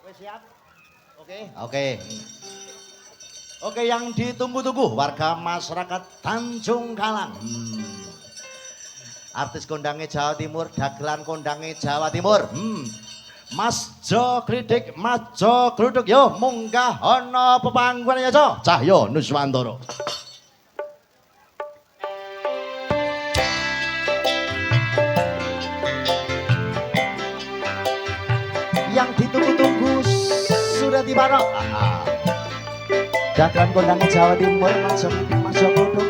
Wes siap? Oke. Oke. Oke, yang ditunggu-tunggu warga masyarakat Tanjung Kalang. Artis kondangnya Jawa Timur, dagelan kondangnya Jawa Timur. Mas Jo Klidik, Mas Jo Gluduk, yo munggah ana pepangkuan ya Jo. Cahyo Nuswantoro. Yang ditunggu-tunggu sudah tiba. Dagelan kondangnya Jawa Timur, Mas Jo Klidik, Mas Jo Gluduk.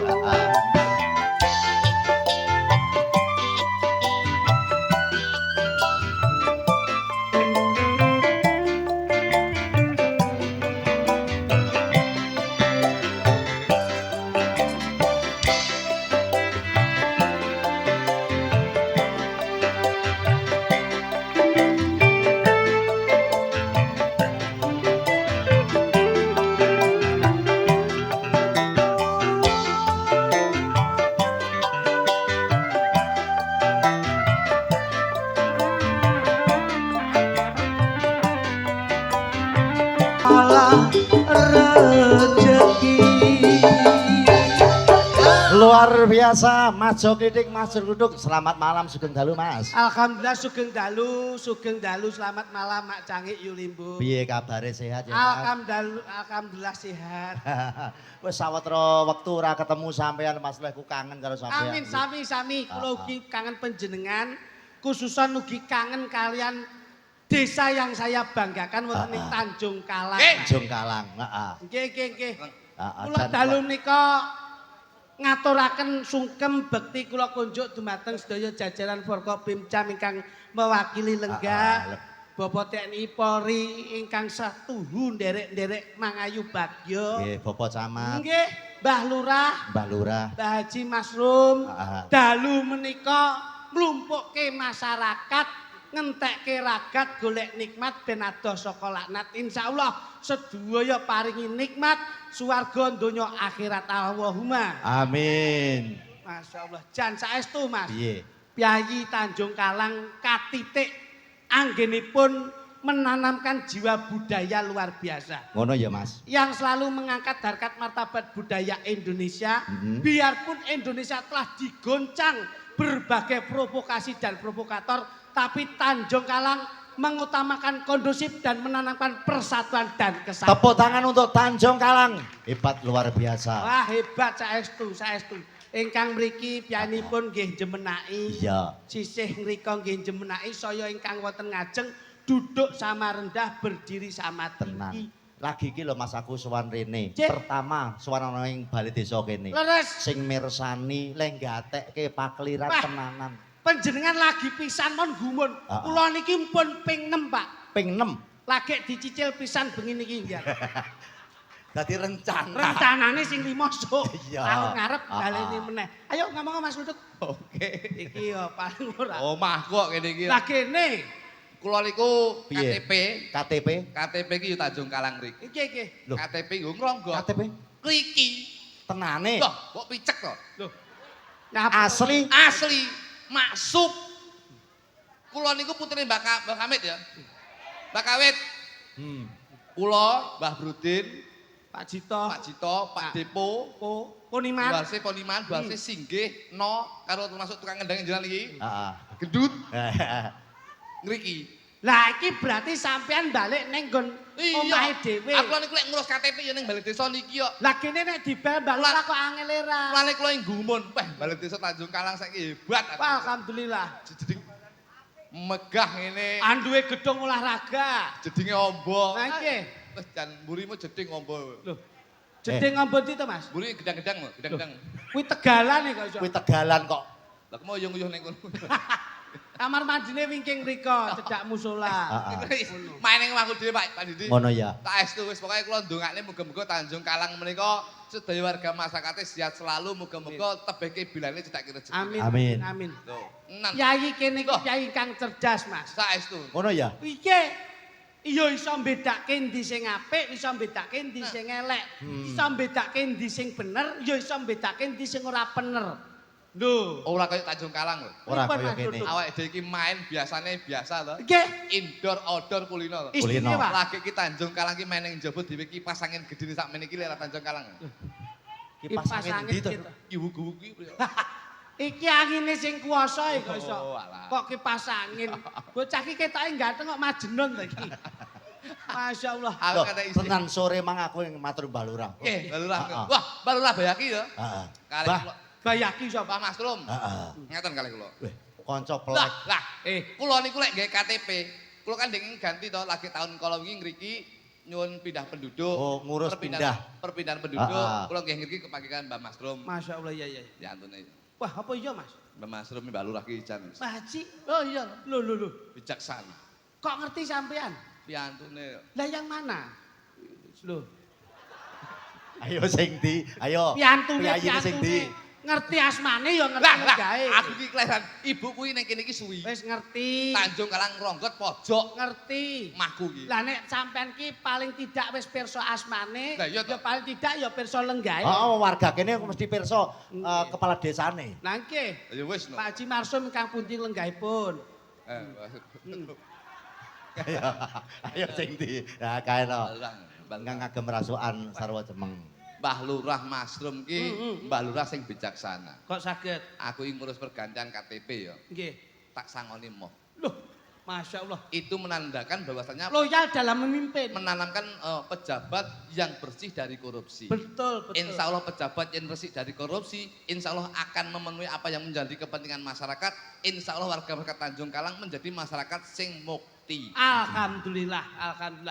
Luar biasa, Mas Jo Klidik, Mas Jo Gluduk. Selamat malam, Sugeng Dalu, Mas. Alhamdulillah Sugeng Dalu, selamat malam Mak Cangik Yulimbu. Piye kabare sehat ya, Mas? Alhamdulillah sehat. Wis sawetara wektu ora ketemu sampean, Mas Lehku kangen karo sampean. Amin sami. Kula ugi kangen panjenengan, khususan ugi kangen kalian desa yang saya banggakan wonten ing Tanjung Kalang. Tanjung Kalang, heeh. Nggih. Kula dalu menika ngaturaken sungkem bekti kula kunjuk dumateng sedaya jajaran Forkopimcam ingkang mewakili lenggah Bapak TNI Polri ingkang satuhu nderek-nderek mangayu bagya. Nggih, Bapak Camat. Nggih, Mbah Lurah, Mbah Haji Masrum. Dalu menika mlumpukke masyarakat, ngentekke ragat golek nikmat ben adoh saka laknat. Insyaallah sedaya paringi nikmat swarga donya akhirat Allahumma. Amin. Masyaallah. Jan saestu Mas. Piye? Pyayi Tanjung Kalang katitik anggenipun menanamkan jiwa budaya luar biasa. Ngono ya, Mas. Yang selalu mengangkat harkat martabat budaya Indonesia. Biarpun Indonesia telah digoncang berbagai provokasi dan provokator, tapi Tanjung Kalang mengutamakan kondusif dan menanamkan persatuan dan kesatuan. Tepuk tangan untuk Tanjung Kalang. Hebat luar biasa. Wah, hebat saestu. Ingkang mriki pyanipun nggih jemenaki. Iya. Sisih ngrika nggih jemenaki, saya ingkang wonten ngajeng duduk sama rendah, berdiri sama Tenang. tinggi. Lagi iki lho Mas aku sowan rene. Cik. Pertama sowan ana ing balai desa kene. Leres. Sing mirsani lenggatekke pakliran Wah. tenanan. Panjenengan lagi pisan mon gumun. Kula niki pun ping 6, Pak. Ping 6. Lagi dicicil pisan bengi niki ya. Dadi rencana. Rencanane sing 5 sok. Iya. Tahun ngarep baleni meneh. Ayo ngomong Mas Luduk. Oke. Iki ya paling ora. Omah kok kene iki. Lah kene. Kula niku Piye? KTP. KTP. KTP iki yo Tanjung Kalang mriki. Iki. Loh. KTP nggo ngronggo. KTP. Kliki. Tenane. Loh, kok picek to? Loh. Nah, Asli. Asli maksud. Kula niku putrine Mbak Kamit ya. Mbak Kawit. Kula, Mbah Brudin, Pak Jito, Pak Jito, Pak Depo, Poniman. Dualse Poniman, Dualse Singgih, No, karo termasuk tukang ngendang jenengan iki. Heeh. Gendut ngriki. Lah iki berarti sampean balik ning nggon omahe dhewe. Aku niku lek ngurus KTP ya ning balik desa niki kok. Lah kene nek dibel balik kok angel era. Lane kula ing gumun, balik desa Tanjung Kalang saiki hebat. Wah, alhamdulillah. Jeding megah ngene. Anduwe gedung olahraga. Jedinge ombo. Nah iki. Wis jan mburimu jeding ombo. Loh. Jeding ngombo ndi to, Mas? Mburi gedang-gedang lho, gedang-gedang. Kuwi Tegalan kok iso. Kuwi Tegalan kok. Lah kok uyuh-uyuh ning kono. Kamar mandine wingking mriko, cedak musala. Main ning omahku dhewe Pak Didi. Ngono ya. Tak estu wis pokoke kula ndongakne muga-muga Tanjung Kalang menika sedaya warga masyarakat sehat selalu, muga-muga tebeke bilane cedak rezeki. Amin. Amin. Amin. Lho, enan. Kiai kene iki kiai kang cerdas, Mas. Saestu. Ngono ya. Iki iya iso mbedake endi sing apik, iso mbedake endi sing elek. Iso mbedake endi sing bener, ya iso mbedake endi sing ora bener. Lho. Ora kaya Tanjung Kalang lho. Ora Pripun, kaya Mas kene. Duduk? Awake dhewe iki main biasane biasa to. Nggih. Indoor outdoor kulino to. Istine, Kulino. Pak. Lagi ki Tanjung Kalang ki main ning njaba dhewe kipas angin gedhe sakmene iki lek Tanjung Kalang. Kipas angin ndi to? gitu. Iwu-iwu ki. Iki angine sing kuwasa kok iso. Oh, alah. Kok kipas angin. Bocah iki ketoke ganteng kok majenun ta iki. Masyaallah. Aku Loh, kata isi. tenan sore mang aku yang matur Mbah Lurah. Nggih, balurah. Ah, ah. Wah, balurah bayaki ya. Heeh. Kali Bah. kula Bayaki sapa? Pak Mas Trum. Heeh. Ngeten kali kula. Weh, kanca Lah, pelek. lah, kula niku lek nggih KTP, kula kan dingin ganti to lagi tahun kala wingi ngriki nyuwun pindah penduduk. Oh, ngurus Perpindahan penduduk. Ah, ah. Kula nggih ngriki kepagikan Mbak Mas Trum. Masyaallah iya iya. Ya antune. Wah, apa iya, Mas? Mbak Mas Trum Mbak Lurah ki jan Pak Haji. Oh iya. Lho. bijaksana. Kok ngerti sampean? Piantune. Lah yang mana? Lho. Ayo sing ndi? Ayo. Piantune Piyayine sing ndi? Ngerti asmane ya ngerti Lah, gawe. aku ki kleran. Ibu kuwi ning kene iki suwi. Wis ngerti. Tanjung Kalang Ronggot pojok Ngerti. mahku ki. Lah nek sampean ki paling tidak wis pirsa asmane, Lah, iya ya toh. paling tidak ya pirsa lenggahe. Oh, warga kene mesti pirsa Nggih. kepala desane. Lah nggih. Ya wis no. Pak Haji Marsum ingkang pundi lenggahipun? Ayo sing ndi? Nah, kae to. Balang, Bangga ngagem rasukan sarwa cemeng. Mbah Lurah Masrum ki, Mbah Lurah sing bijaksana. Kok saged? Aku iki ngurus pergantian KTP ya, Nggih. tak sangoni moh. Loh, Masya Allah. Itu menandakan bahwasanya Loyal dalam memimpin. menanamkan pejabat yang bersih dari korupsi. Betul. Insya Allah pejabat yang bersih dari korupsi, insya Allah akan memenuhi apa yang menjadi kepentingan masyarakat. Insya Allah warga masyarakat Tanjung Kalang menjadi masyarakat sing mukti. Alhamdulillah.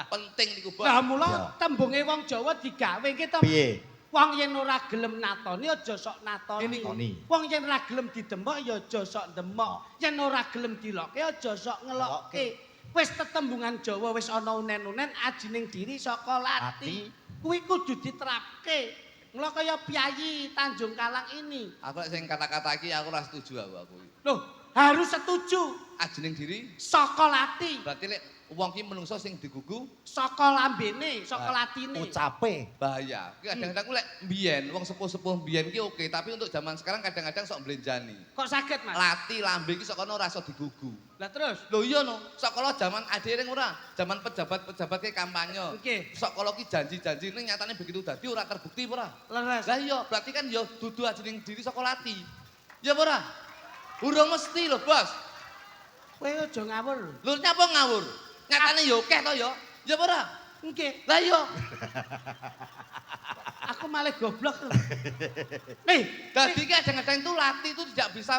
Penting niku, Bos. Lah Ya. mula tembunge wong Jawa digawe kita. Piye? Wong yen ora gelem natoni aja sok natoni. Noni. Wong yen ora gelem didemok ya aja sok demok. Yen ora gelem dilokke aja sok ngelokke. Wis tetembungan Jawa wis ana unen-unen ajining diri saka lati. Kuwi kudu diterapke. Mula kaya Piyayi Tanjung Kalang ini. Aku lek sing kata-kata iki aku ora setuju aku. Loh, harus setuju Ajining diri saka lati, berarti lek wong ki menungso sing digugu saka lambene, saka latine. Ucape. bahaya. Kadang-kadang lek mbiyen wong sepuh-sepuh mbiyen ki oke, tapi untuk zaman sekarang kadang-kadang sok mblenjani. Kok saged, Mas? Lati lambe ki sok kono ora iso digugu. Lah terus? Lho iya no, sok kala zaman adere ora, zaman pejabat-pejabat ki kampanye. Nggih. Sok kala ki janji-janji ning nyatane begitu dadi ora terbukti ora. Leres. Lah iya, berarti kan ya dudu ajining diri saka lati. Ya ora? Urung mesti lho, Bos. Kowe aja ngawur. Lho nyapa ngawur? Nyatane ya akeh to ya. Ya ora? Nggih, Lah iya. aku malah goblok. Jadi kadang-kadang itu lati itu tidak bisa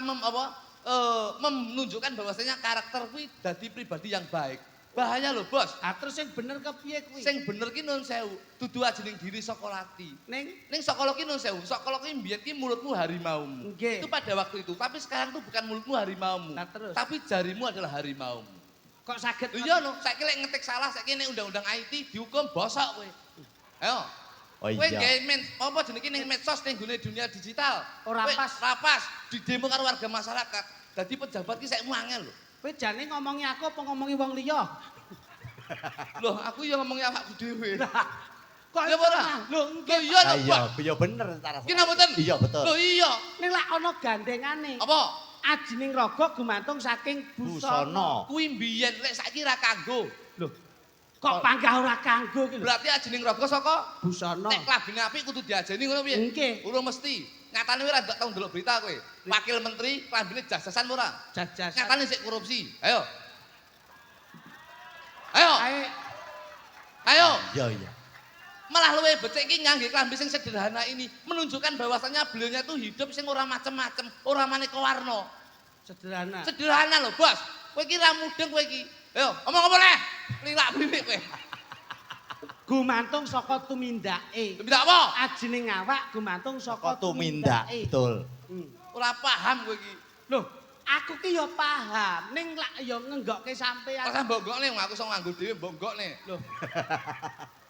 menunjukkan bahwasanya karakter kuwi dadi pribadi yang baik. Bahaya loh, Bos. Ah terus sing bener kepiye kuwi? Sing bener ki nun sewu, dudu ajining diri saka lati. Ning saka ki nun sewu, saka ki mbiyen ki mulutmu harimaumu. Nggih. Itu pada waktu itu, tapi sekarang tuh bukan mulutmu harimaumu. Nah, terus? Tapi jarimu adalah harimaumu. Kok saged? Iya no, saiki lek ngetik salah saiki nek undang-undang IT dihukum bosok kowe. Ayo. Oh Kowe iya. gawe apa jenenge ning medsos ning gone dunia digital. Ora Kowe pas. Rapas di demo karo warga masyarakat. Dadi pejabat ki saikmu angel lho. Kowe jane ngomongi aku apa ngomongi wong liya? Loh, aku ya ngomongi awakku dhewe. Kok Ya ora? Lho Loh nggih. iya to, Iya, Pak. iya bener cara. Ki mboten? Iya betul. Loh iya. Ning lak ana gandengane. Apa? Ajining raga gumantung saking busana. Busana. Kuwi mbiyen lek saiki ra kanggo. Lho. Kok panggah ora kanggo ki lho. Berarti ajining raga saka Busana. nek klabine apik kudu diajeni ngono piye? Nggih. Urung mesti. Nyatane kowe ora tau ndelok berita kowe. Wakil menteri klambine jas-jasan ora? Jajas. Nyatane sik korupsi. Ayo. Ayo. Ayo. Iya iya. Malah luwe becik iki ngangge klambi sing sederhana ini menunjukkan bahwasannya beliaunya tuh hidup sing ora macem-macem, ora maneka warna. Sederhana. Sederhana lho, Bos. Kowe iki ra mudeng kowe iki. Ayo, ngomong apa neh? Lilak-lilik kowe. Gumantung saka tumindake. Minta apa? Ajining awak gumantung Kok saka tumindak, tumindake. betul. Ora paham kowe iki. Loh, aku ki ya paham, ning lak ya ngenggokke sampean. Ora mbonggokne aku iso nganggo dhewe mbonggokne. Loh.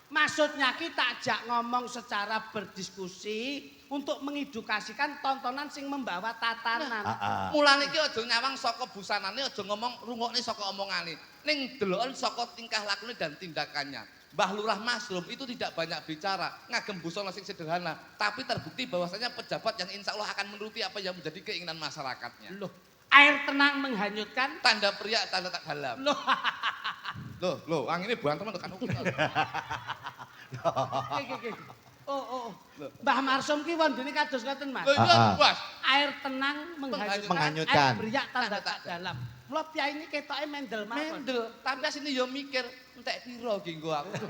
Maksudnya kita ajak ngomong secara berdiskusi untuk mengedukasikan tontonan sing membawa tatanan. Heeh. Mulane iki aja nyawang saka busanane, aja ngomong rungokne saka omongane. ning deloken saka tingkah lakune dan tindakannya. Mbah Lurah Masrum itu tidak banyak bicara, ngagem busana sing sederhana, tapi terbukti bahwasanya pejabat yang insya Allah akan menuruti apa yang menjadi keinginan masyarakatnya. Loh, air tenang menghanyutkan. Tanda pria, tanda tak dalam. Loh, ang ini buang teman tekan hukum. Oh. Mbah Marsum ki wondene kados ngoten, Mas. Bos. Air tenang Menghanyutkan. air beriak tanda tak dalam. Kula piyai ini ketoke mendel mawon. Mendel, tapi asine yo mikir entek piro ki nggo aku.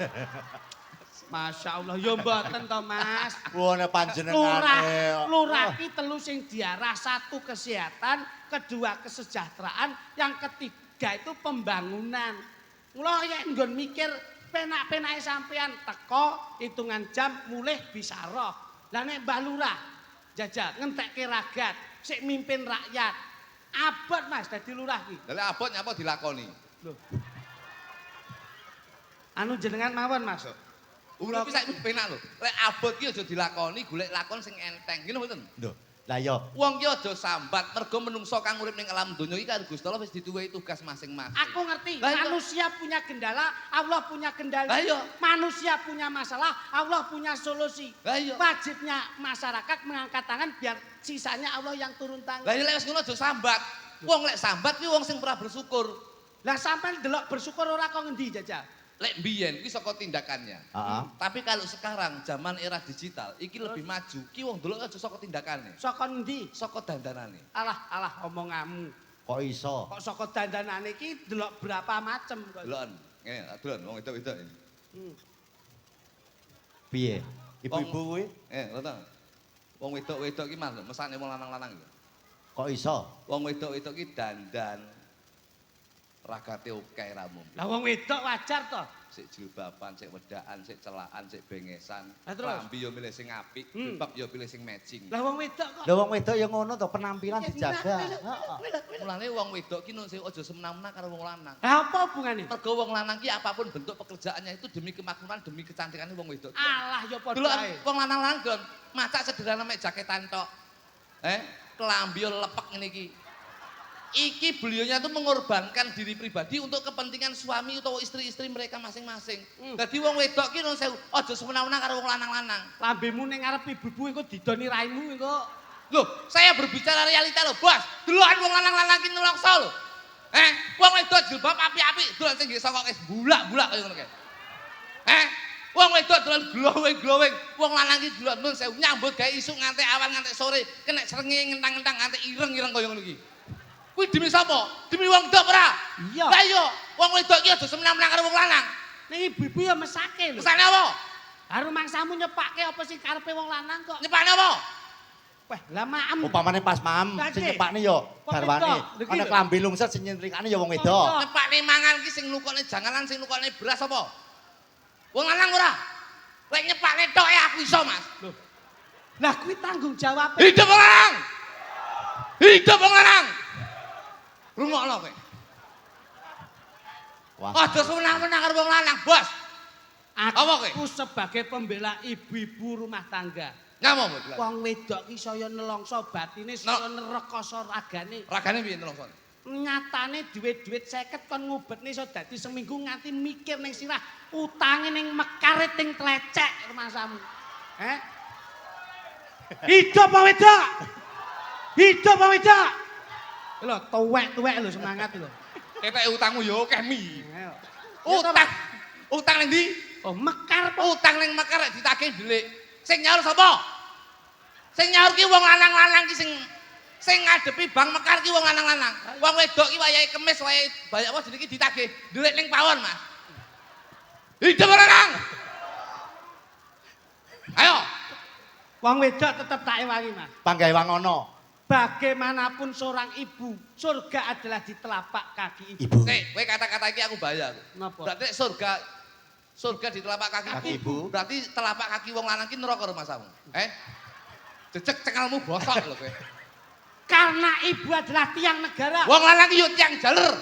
Masya Allah, yo mboten to Mas. Wone panjenengan. Lurah ki telu sing diarah, satu kesehatan, kedua kesejahteraan, yang ketiga itu pembangunan. Mula yen nggon mikir penak-penake sampean teko hitungan jam mulih bisa roh. Lah nek Mbah Lurah jajal ngentekke ragat, sik mimpin rakyat. Abot Mas dadi lurah ki. Lah abot nyapa dilakoni? Lho. Anu jenengan mawon Mas. Ora bisa penak lho. Lek abot ki aja dilakoni, golek lakon sing enteng. Ngene mboten? Lho, lah ya. Wong ki aja sambat mergo menungso kang urip ning alam donya iki karo Gusti Allah wis dituwehi tugas masing-masing. Aku ngerti, Lah, manusia punya kendala, Allah punya kendali. Lah, iya. Manusia punya masalah, Allah punya solusi. Lah, iya. Wajibnya masyarakat mengangkat tangan biar sisanya Allah yang turun tangan. Lah lek wis ngono aja sambat. Wong lek sambat ki wong sing ora bersyukur. Lah sampean delok bersyukur ora kok ngendi jajal? Lek mbiyen ki saka tindakannya. Heeh. Tapi kalau sekarang zaman era digital iki lebih maju, ki wong delok aja saka tindakane, Saka ngendi? saka dandanane. Alah omonganmu. Kok iso? Kok saka dandanane iki delok berapa macem kok. Deloken. Ngene, delon wong wedok-wedok ini. Piye? Ibu-ibu kuwi Ngono. Wong wedok-wedok ki manut mesane wong lanang-lanang iki. kok iso? Wong wedok-wedok ki dandan ragate akeh ramu. Lah wong wedok wajar to. Sik jilbaban, sik wedakan, sik celakan, sik bengesan. Lah terus? Lambi yo milih sing apik, jilbab yo pilih sing matching. Lah wong wedok kok. Lah wong wedok ya ngono to, penampilan dijaga. Heeh. Mulane wong wedok ki nun sing aja semena-mena karo wong lanang. Lah apa hubungane? Mergo wong lanang ki apapun bentuk pekerjaannya itu demi kemakmuran, demi kecantikan wong wedok. Alah ya padha Dulu ae. wong lanang-lanang don macak sederhana mek jaketan tok. Kelambi yo lepek ngene iki. Iki beliaunya tuh mengorbankan diri pribadi untuk kepentingan suami atau istri-istri mereka masing-masing. Dadi wong wedok ki nun sewu aja semena-mena karo wong lanang-lanang. Lambemu ning ngarep ibu-ibu engko didoni raimu engko. Loh, saya berbicara realita loh, Bos. Delokan wong lanang-lanang ki nelongso lho. Wong wedok jilbab apik-apik, dolan sing nggih sokok wis bulak-bulak kaya ngono kae. Wong wedok dolan glowing-glowing, wong lanang ki dolan nun sewu nyambut gawe isuk nganti awan nganti sore, kena srengenge ngentang-ngentang nganti ireng-ireng kaya ngono iki. Kuwi demi sapa? Demi wong wedok ora? Iya. Lah iya, wong wedok ki aja semena-mena karo wong lanang. Ning ibu-ibu ya mesake lho. Mesane apa? Haru mangsamu nyepake apa sing karepe wong lanang kok. Nyepane apa? Wah, lah maem. Upamane pas mam Lah, sing Dik. nyepakne ya Wong garwane. wedok. Lho, ki Ana lho. klambi lungset sing nyentrikane ya wong wedok. wedok. Nyepakne mangan ki sing nukokne janganan sing nukokne beras apa? Wong lanang ora? Lek nyepakne tok aku iso, Mas. Loh. Lah kuwi tanggung jawab. Hidup wong lanang. Hidup wong lanang. Rungokno kowe. Wah. Aja semena-mena karo wong lanang, Bos. Apa kowe? Aku sebagai pembela ibu-ibu rumah tangga. Ngapa, Bos? Wong wedok ki saya nelongso batine, saya nerekoso ragane. Ragane piye nelongso? Nyatane duit-duit 50 kon ngubetne iso dadi seminggu nganti mikir ning sirah utange ning mekare ting tlecek rumasamu. Hidup apa wedok? Hidup apa wedok? Lho, tuwek-tuwek lho semangat lho. Ketek utangmu ya akeh mi. Ayo. Utang. Utang ning ndi? Oh, mekar apa? Utang ning mekar rek ditagih dhelik. Sing nyaur sapa? Sing nyaur ki wong lanang-lanang ki sing ngadepi bank mekar ki wong lanang-lanang. Wong wedok ki wayahe kemis, wayahe banyak apa jenenge ditagih dhelik ning pawon, Mas. Hidup lanang. Ayo. Wong wedok tetep tak ewangi, Mas. Panggawe wangono. Bagaimanapun seorang ibu, surga adalah di telapak kaki ibu. Ibu. Nek kowe kata-kata iki aku bayar. Napa? Berarti surga di telapak kaki ibu. Berarti telapak kaki wong lanang ki neraka rumasamu. Jejeg cengalmu bosok lho kowe. Karena ibu adalah tiang negara. Wong lanang ki yo tiang jaler.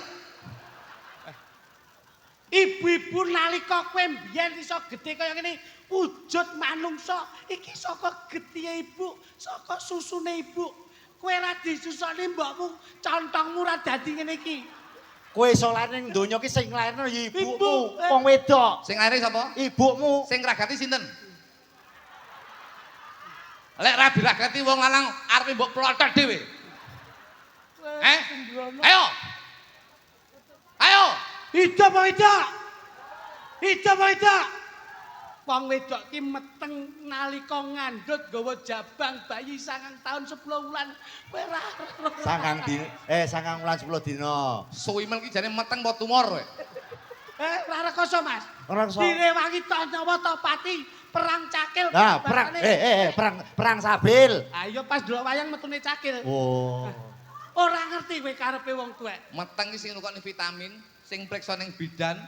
Ibu-ibu nalika kowe mbiyen iso gedhe kaya ngene, wujud manungsa iki saka getih ibu, saka susune ibu. Kowe ra disusoni mbokmu, contongmu ra dadi ngene iki. Kowe iso lair ning donya ki sing lairno ya ibumu, Ibu, wong wedok. Sing laire sapa? Ibumu. Sing ragati sinten? Lek ra diragati wong lanang arepe mbok plotot dhewe. Ayo. Ayo. Hidup apa tidak? Hidup apa tidak? Wong wedok ki meteng nalika ngandhut gawa jabang bayi 9 tahun 10 wulan. Kowe ora Sangang wulan 10 dina. Suwimen ki jane meteng apa tumor kowe? ora rekoso Mas. Ora rekoso. Direwangi to nyawa to pati perang cakil. Nah, perang sabil. Ayo pas delok wayang metune cakil. Oh. Ora ngerti kowe karepe wong tuwek. Meteng ki sing nukoni vitamin, sing priksa ning bidan,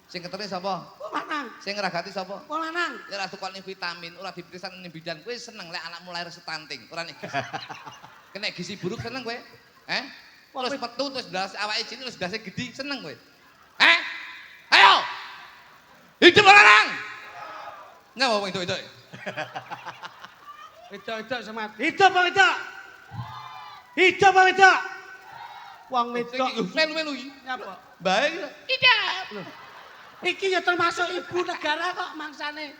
sing ketene sapa? Wong lanang. Sing ngragati sapa? Wong lanang. Ya ora tukoni vitamin, ora diperiksa ning bidan. Kowe seneng lek anakmu lahir stunting, ora nek gizi. Kena gizi buruk seneng kowe? Terus metu terus blas awake cilik terus blase gedhi seneng kowe? Ayo. Hidup lanang. Nyawa wong itu. Wedok-wedok semat. Hidup apa wedok? Hidup apa wedok? Wong wedok melu-melu iki. nyapa? Baik. Hidup. Iki ya termasuk ibu negara kok mangsane.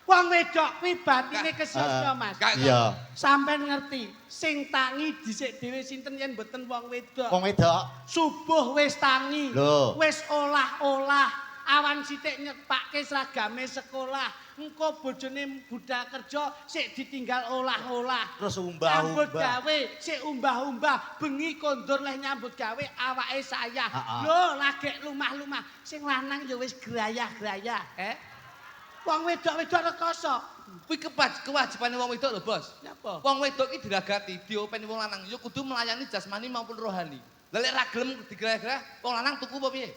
Wong wedok kuwi batine kesisya Mas. Iya. Sampeyan ngerti, sing tangi dhisik dhewe sinten yen mboten wong wedok. Wong wedok. Subuh wis tangi. Lho. Wis olah-olah. Awan sithik nyepake seragame sekolah. Engko bojone budal kerja sik ditinggal olah-olah. Terus Nyambut umbah-umbah. gawe sik umbah-umbah, bengi kondur leh nyambut gawe awake sayah. Lho, lagi lumah-lumah. Sing lanang ya wis grayah-grayah, Wong wedok-wedok rekoso. Kuwi kewajibane wong wedok lho, Bos. Nyapa? Wong wedok iki diragati, diopeni wong lanang ya kudu melayani jasmani maupun rohani. Lah lek ra gelem digrah-grah, wong lanang tuku apa piye?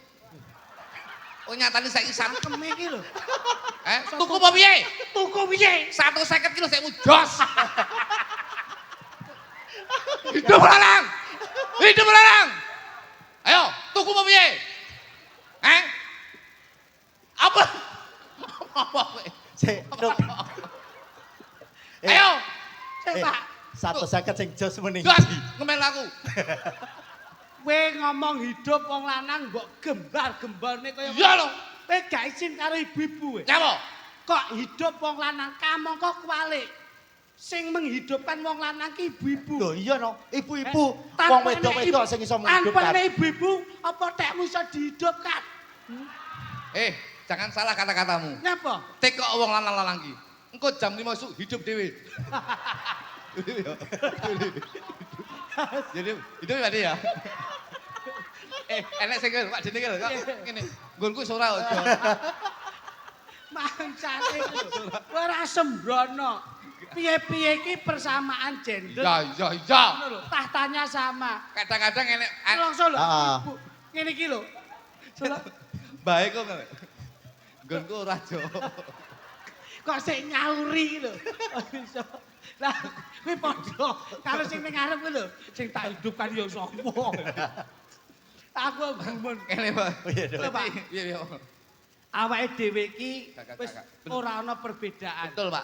Oh nyatane saiki Cangkeme iki lho. Tuku apa piye? Tuku piye? 150 kilo sekmu jos. Hidup lanang. Hidup lanang. Ayo, tuku apa piye? Apa? Apa kowe? Ayo. Pak, 150 sing jos mending. Jos, ngemel aku. kowe ngomong hidup wong lanang mbok gembar-gembarne kaya Iya lho. kowe gak izin karo ibu-ibu kowe. Nyapa? Kok hidup wong lanang kamangka kuwalik. Sing menghidupkan wong lanang ki ibu-ibu. Lho iya no, ibu-ibu. Wong wedok-wedok sing iso menghidupkan. Tanpa ibu-ibu apa tekmu iso dihidupkan? Jangan salah kata-katamu. Nyapa? Tekok wong lanang-lanang ki. Engko jam 5 esuk hidup dhewe. Jadi itu tadi ya. Enek sing Pak Dene lho kok ngene. Nggonku wis ora ojo. Mangsane ora sembrono. Piye-piye iki persamaan gender. Iya. Ngono lho, tahtanya sama. Kadang-kadang enek Langsung lho, Heeh. ibu. Ngene iki lho. baik kok ngene. Nggonku ora jo. Kok sik nyauri lho. Iso. Lah, kuwi padha karo sing ning ngarep kuwi lho, sing tak hidupkan ya sapa. Aku gumun. Ngene, Pak. Lho, Pak. Iya. Awake dhewe iki Kakak, wis kakak. ora ana perbedaan. Betul, Pak.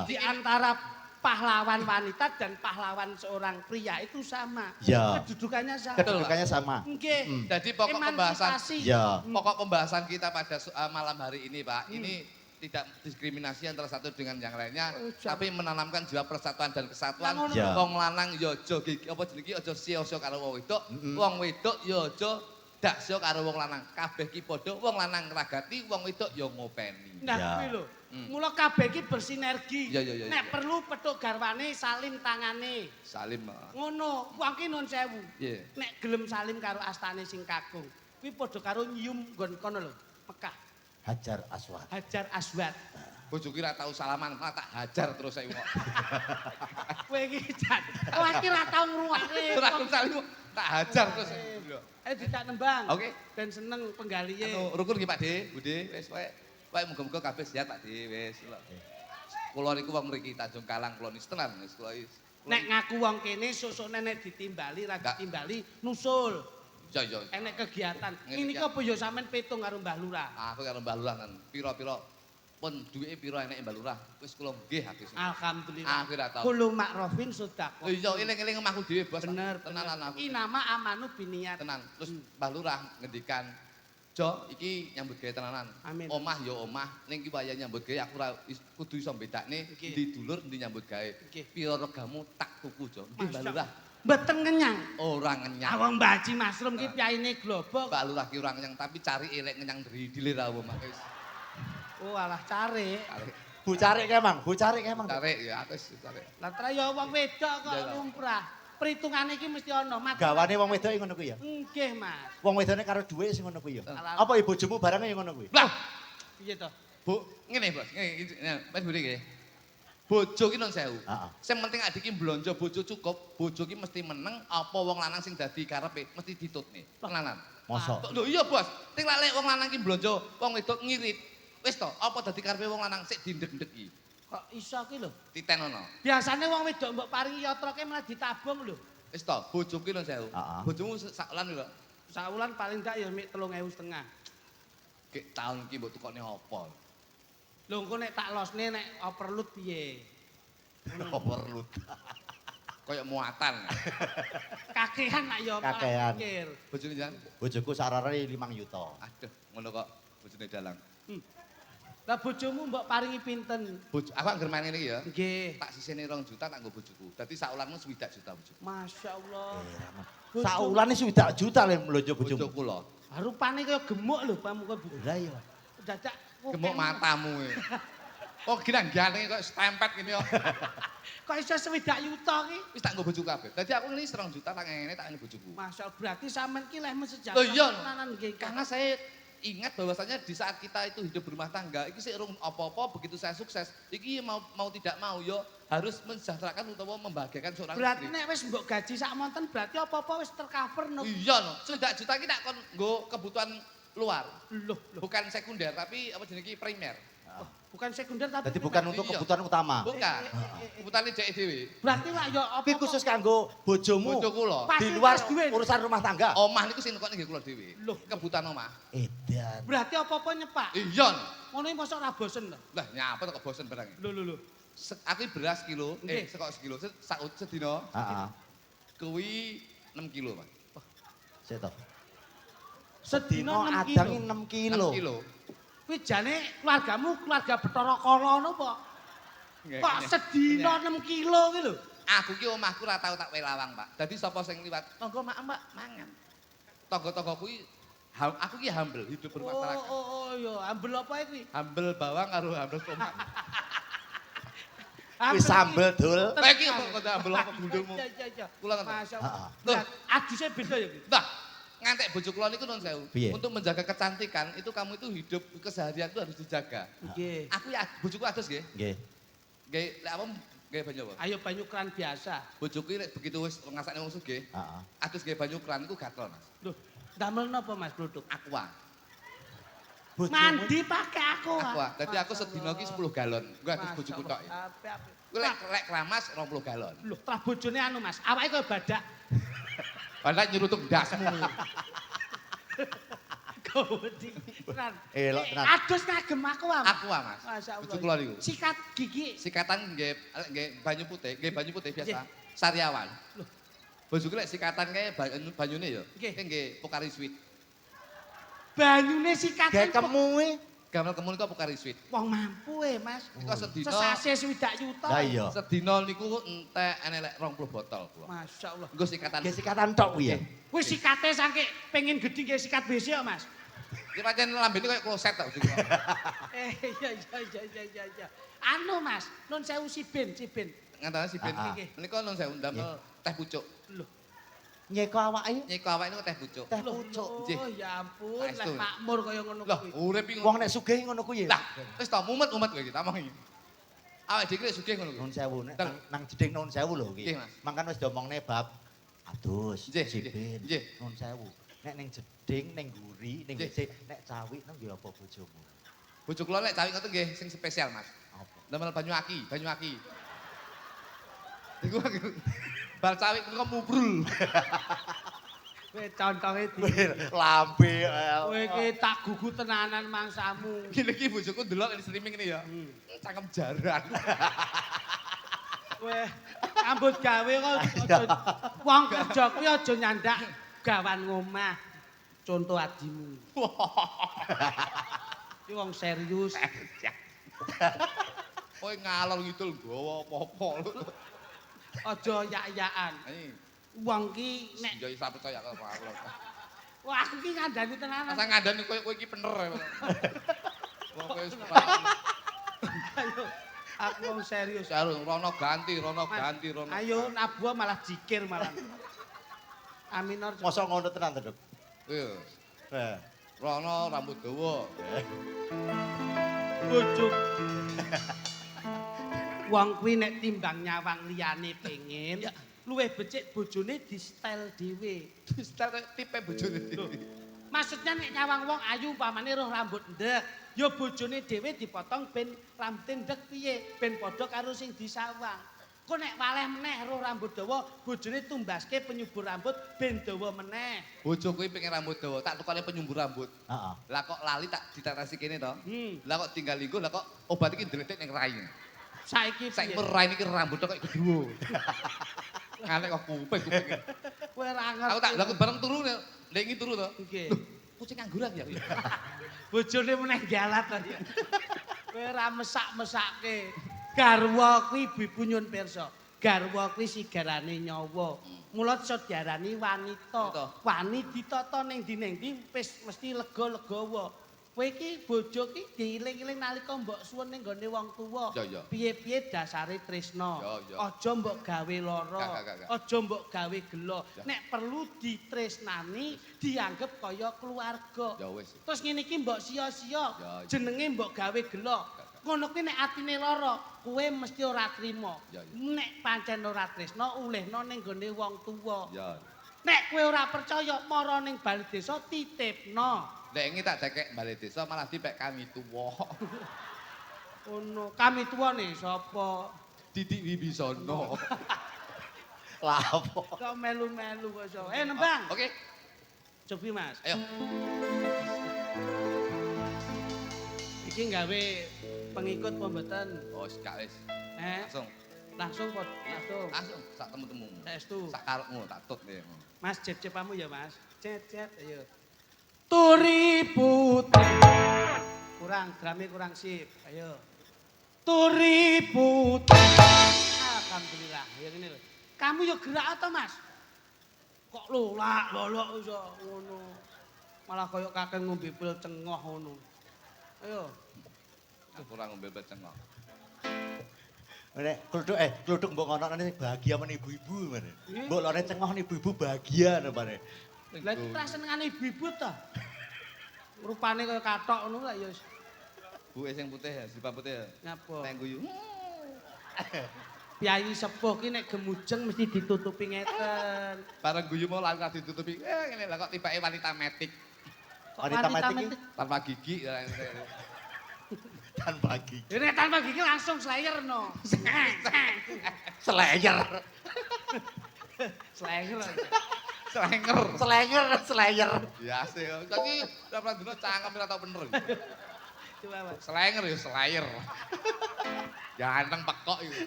Di antara pahlawan wanita dan pahlawan seorang pria itu sama. Ya. Kedudukannya sama. Kedudukannya sama. Nggih. Jadi pokok pembahasan Emansipasi. Ya. pokok pembahasan kita pada malam hari ini, Pak, ini tidak diskriminasi antara satu dengan yang lainnya, tapi menanamkan jiwa persatuan dan kesatuan. Ya. Wong lanang ya aja apa jenenge aja sia-sia karo wong wedok, wong wedok ya aja dak sia karo wong lanang. Kabeh ki padha, wong lanang ngragati, wong wedok ya ngopeni. Nah, Ya. kuwi lho. Mula kabeh iki bersinergi. Ya. Nek perlu petuk garwane salim tangane. Salim. Ngono, wong ki nun sewu. Iya. Nek gelem salim karo astane sing kakung, kuwi padha karo nyium nggon kono lho, Mekah. Hajar Aswad. Hajar Aswad. Bojoku ora tau salaman, malah tak hajar terus saya kok. Kowe iki jan. Kowe iki ora tau ngruwake. Ora salim tak hajar terus. Tidak nembang. Oke. Ben seneng penggalihe. Anu rukun nggih Pak De, Bude, wis wae muga-muga kabeh sehat Pak De, wis. Kula niku wong mriki Tanjung Kalang, kula nis tenan wis kula wis. Nek ngaku wong kene susukne nek ditimbali ra Enggak. ditimbali nusul. Ya. Enek kegiatan. Ngene Ini iki. kok apa ya sampean petung karo Mbah Lurah. Aku karo Mbah Lurah nan pira-pira pun duwike pira eneke Mbak Lurah? Wis kula nggih akeh. Alhamdulillah. Akhir atau. Kulo makrofin sedekah. Iya, eling-eling omahku dhewe, Bos. Bener, tenanan aku. Inama amanu biniyat. Tenan. Terus Mbak Lurah ngendikan, "Jo, iki nyambut gawe tenanan. Amin. Omah ya omah, ning iki wayah nyambut gawe aku ora kudu iso bedakne ndi dulur ndi nyambut gawe. Pira regamu tak tuku, Jo." Nggih, Mbak Lurah. Mboten kenyang. Ora ngenyang. Awang Mbak Haji Masrum ki pyaine globok. Mbak Lurah ki ora ngenyang, tapi cari elek ngenyang dile ra omah wis. Oh, alah cari. Bu cari ke Mang, bu cari ke Mang. Cari ya wis cari. Lah tra ya wong wedok kok lumrah. Perhitungane iki mesti ana, Mas. Gawane wong wedok ngono kuwi ya. Nggih, Mas. Wong wedone karo dhuwit sing ngono kuwi ya. Alah. Apa ibu bojomu barangnya ngono kuwi? Lah, Piye to? Bu, ngene, Bos. Ngene, Mas Budi nggih. Bojo ki non sewu. Heeh. Sing penting adik ki blonjo bojo cukup, bojo ki mesti meneng apa wong lanang sing dadi karepe mesti ditutne. Tenanan. Mosok. Lho iya, Bos. Ting lek wong lanang ki blonjo, wong wedok ngirit. Wis to, apa dadi karepe wong lanang sik dindek-ndeki. Kok iso ki lho? Titenono. Biasane wong wedok mbok paringi yatrake malah ditabung lho. Wis to, bojo ki non sewu. Heeh. Bojomu sakulan lho. Saulan paling ndak ya mik 3.500. Gek taun ki mbok tukokne apa? Lho engko nek tak losne nek overload piye? Overload. Kayak muatan. Kakehan nak ya Kakehan. pikir. Bojone jan. Bojoku sarare 5 juta. Aduh, ngono kok bojone dalang. Lah bojomu mbok paringi pinten? Bojo, aku anggar main ngene iki ya. Nggih. Tak sisine 2 juta tak nggo bojoku. Dadi sakulanmu 1 juta bojoku. Masyaallah. Saulane 1 juta le mlonjo bojomu. Bojoku lho. Rupane kaya gemuk lho pamuka Bu. Lah iya. Dadak Gemuk matamu. Oh, girang ganteng kok stempet gini kok. Kok iso 1 juta ki? Wis tak nggo bojoku kabeh. Dadi aku ngene 2 juta tak ngene tak ngene bojoku. Masyaallah berarti sampean ki leh sejahtera. Loh iya. Tenanan nggih. Karena saya ingat bahwasanya di saat kita itu hidup berumah tangga, iki sik rung apa-apa begitu saya sukses, iki mau tidak mau yo harus mensejahterakan utawa membahagiakan seorang Berarti istri. nek wis mbok gaji sak monten berarti apa-apa wis tercover no. Iya no, 1 juta ki tak kon nggo kebutuhan luar. Loh, Bukan sekunder tapi apa jenenge iki primer. bukan sekunder tapi Jadi bukan untuk Iya. kebutuhan utama. Bukan. Kebutuhan dhek dhewe. berarti lah ya apa Tapi khusus kanggo bojomu. Bojoku lho. Di luar Fasilitas duwe. urusan rumah tangga. Omah niku sing nekone nggih kula dhewe. Loh. Kebutuhan omah. Edan. berarti apa-apa nyepak. Iya no. Ngono iki mosok ora bosen to. Lah nyapa kok bosen barang. Lho. Aku beras kilo, Nggih. sekok sekilo, sedina Heeh. kuwi 6 kilo, Mas. Sik to. Sedina 6 kilo. adange 6 kilo. 6 kilo. Kuwi jane keluargamu keluarga Bathara Kala ngono apa? Kok sedina 6 kilo ki lho. Aku ki omahku ora tau tak welawang, Pak. Dadi sapa sing liwat, "Monggo Mak, Mbak, mangan." Tangga-tangga kuwi aku ki humble, hidup bermasyarakat. Oh, ya, ambel apa iki? Humble bawang karo humble tomat. Wis sambel dul. Lah iki kok humble apa gundulmu? Iya. Kula ngoten. Masyaallah. Loh. Aduse beda ya iki. Nah, ngantek bojo kula niku nun sewu. Piye? Untuk menjaga kecantikan itu kamu itu hidup keseharian itu harus dijaga. Nggih. Aku ya bojoku adus nggih. Nggih. Nggih, lek apa nggih banyu apa? Ayo banyu keran biasa. Bojoku lek begitu wis ngasakne wong sugih, Heeh. adus nggih banyu keran iku gatel, Mas. Loh, damel napa Mas Bluduk? Aqua. Bojomu Mandi pakai aku. Aqua. Dadi aku sedina ki 10 galon. Engko adus bojoku tok. Apik-apik. Kuwi lek keramas 20 galon. Loh, trah bojone anu Mas, awake kaya badak. Padahal nyurutuk ndasmu. Gawedi. Tenan. Elok tenan. Adus kagem aku, Am. Aqua, Mas. Masyaallah. Bojo kula niku. Sikat gigi. Sikatan nggih banyu putih biasa. Nggih. Sariawan. Loh. Bojoku lek sikatan kae banyune ya. Nggih. Nggih Pokari Sweet. Banyune sikat. Gawe kemu Gamel kemun iku Pokari Sweet. Wong mampu Mas. Iku sedina Sesase 1 juta. Lah iya. sedina niku entek enek 20 botol kula. Masyaallah. Engko sikatan. Nggih sikatan tok kuwi ya. Wis sikate saking pengen gedhi nggih sikat WC kok, Mas. Iki pancen lambene koyo kloset tok bojoku. Iya. Anu Mas, nun sewu sibin. Ngantane si Ben Ah, ah. iki. Menika nun sewu ndamel teh pucuk. Loh, Nyeko awake Nyeko awake niku teh pucuk. teh pucuk. Nggih. Oh ya ampun, Saestu. leh makmur kaya ngono Lah, kuwi. urip iki Wong nek sugih ngono kuwi. Lah, wis to mumet-mumet kowe iki tamongi. Awake dhewe lek sugih ngono kuwi. Nun sewu nek Dal. nang jeding nun sewu lho iki. Nggih, Mas. Mangkan wis diomongne bab adus, Nggih, sipin, nggih. nun sewu. Nek ning jeding, ning guri, ning Nggih. WC, nek cawik nang ya apa bojomu? Bojo kula lek cawik ngoten nggih sing spesial, Mas. Apa? Ndamel banyu aki. Iku bal cawik menika mubrul. Kowe contohe di. Lambe. Kowe iki tak gugu tenanan mangsamu. Gini iki bojoku ndelok ini streaming ini ya. Cangkem jaran. Kowe ambut gawe kok wong kerja kuwi aja nyandak gawan ngomah. Contoh adimu. Iki wong serius. Kowe ngalor ngidul nggawa apa-apa lho. Aja yak-yakan. Wong ki nek Ya isa percaya karo aku. wah aku ki ngandani tenanan. Masa ngandani kowe iki bener ya. Wong kowe wis Ayo, aku wong serius. rono ganti, rono. Ayo nabuh malah jikir malah. Aminor. Mosok ngono tenan to, Dok? Iya. Eh. Rono rambut dawa. Bojuk. Wong kuwi nek timbang nyawang liyane pengen, luwih becik bojone di style dhewe. Style tipe bojone. Maksudnya nek nyawang wong ayu umpamane roh rambut ndek, ya bojone dhewe dipotong ben rambute ndek piye, ben padha karo sing disawang. Kok nek waleh meneh roh rambut dawa, bojone tumbaske penyubur rambut ben dawa meneh. Bojoku iki pengen rambut dawa, tak tukane penyumbur rambut. Heeh. Lah kok lali tak ditatasi kene to. Hmm. Lah kok tinggal linggo, lah kok obat iki ndeletik ning rai. Saiki Saiki piye? rai iki rambutnya kok gedhuwo. Ngalek kok kuping. Kowe ora ngerti. Aku tak lha bareng turu nek iki turu to. Nggih. Kucing angguran ya. Bojone meneh galat to. Kowe ora mesak-mesake. Garwa kuwi ibu nyun pirsa. Garwa kuwi sigarane nyawa. Mula iso diarani wanita. Wani ditata ning ndi-ndi wis mesti lega-legawa. Kowe iki bojo ki dieling-eling nalika mbok suwun ning gone wong tuwa. Ya, ya. Piye-piye dasare tresna. Ya, ya. Aja mbok gawe lara. Gak. Aja mbok gawe gelo. Ya. Nek perlu ditresnani, dianggep kaya keluarga. Ya wis. Terus ngene iki mbok sia-sia, Ya, ya. jenenge mbok gawe gelo. Ngono kuwi nek atine lara, kowe mesti ora trima. Ya, ya. Nek pancen ora tresna, ulehna ning gone wong tuwa. Ya. Nek kowe ora percaya, mara ning bal desa titipna. Nek iki tak cekek balik desa malah dipek kami tuwa. Ngono, kami tuwane sapa? Didik Wibisono. Lah apa? Kok melu-melu kok iso. Nembang. Oke. Cobi Mas. Ayo. Iki gawe pengikut pembetan. Oh, gak wis. Langsung. Langsung Langsung sak temu-temu. Saestu. Sak karepmu tak tut nih. Mas cep-cepamu ya Mas. Cet ayo. Turi putih. Kurang drame kurang sip. Ayo. Turi putih. Alhamdulillah. Ya ngene lho. Kamu yo gerak atau Mas? Kok lolak iso ngono. Malah koyo kakek ngombe pil cengoh ngono. Ayo. Aku ora ngombe cengok. Nek kluduk mbok ngono-ngono bahagia men ibu-ibu men. Iya. Mbok lore cengoh ibu-ibu bahagia men. Lah iki ra senengane ibu-ibu ta. Rupane kaya kathok ngono lah ya wis. Buke sing putih ya, sirpa putih ya. Ngapa? Teng guyu. Piyayi sepuh ki nek gemujeng mesti ditutupi ngeten. Bareng guyu mau lan ditutupi. Ngene lah kok tipake wanita metik Kok Wanita metik iki? tanpa gigi. Tanpa gigi. Ini tanpa gigi langsung slayer no. Slayer. Slayer. Slenger. Ya sih. Tapi ora pernah dino cangkem ora tau bener. Coba Mas. Slenger ya slayer. Ganteng pekok iki.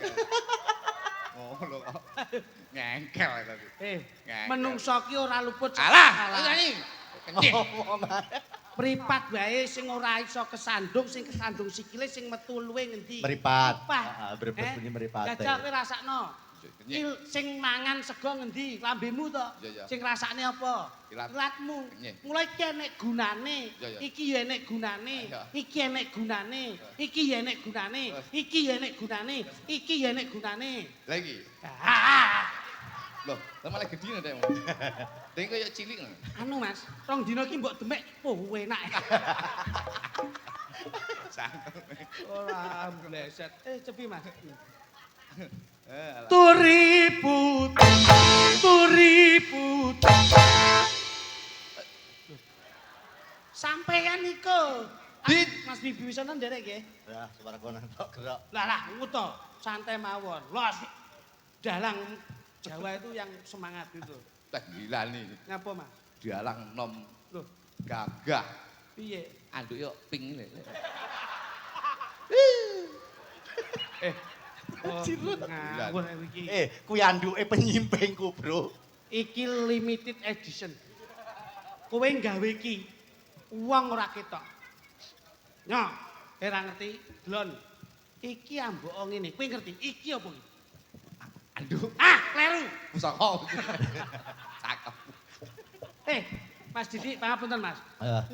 Ngono kok. Ngengkel tadi. Ngengkel. Menungso ki ora luput Alah, ngene. Kencing. Pripat wae sing ora iso kesandung, sing kesandung sikile sing metu luwe ngendi? Meripat. Apa? Meripat bunyi meripat. Jajal kowe rasakno. Kenyek. Sing mangan sego ngendi? Lambemu to. Iya, iya. Sing rasakne apa? Ilat. Ilatmu. Kenyek. Mulai ki enek gunane. Iya, iya. Iki ya enek gunane. Iya. Iki enek gunane. Iki ya enek gunane. Iki ya enek gunane. Iki ya enek gunane. Lagi. Ah. Loh, lah malah gede nek. Dene koyo cilik ngono. Anu Mas, rong dina ki mbok demek, enak. Cangkem. Ora bleset. Cepi Mas. Alah. Turi putih. Sampeyan iku. Mas Bibi Wisono nderek nggih. Ya, suara kono tok gerak. Lah, nguto, santai mawon. Los dalang Jawa itu yang semangat itu. teh gilani. Ngapa, Mas? Dialang nom Loh, gagah. piye? Anduk yo ping lho. Ngawur iki. Kuwi anduke penyimpingku, Bro. Iki limited edition. Kowe nggawe iki wong ora ketok. Nyo, ora ngerti, Glon. Iki ambok ngene. Kowe ngerti iki apa iki? Anduk Ah, kleru. pusaka. Cakep. Mas Didik, pangapunten Mas.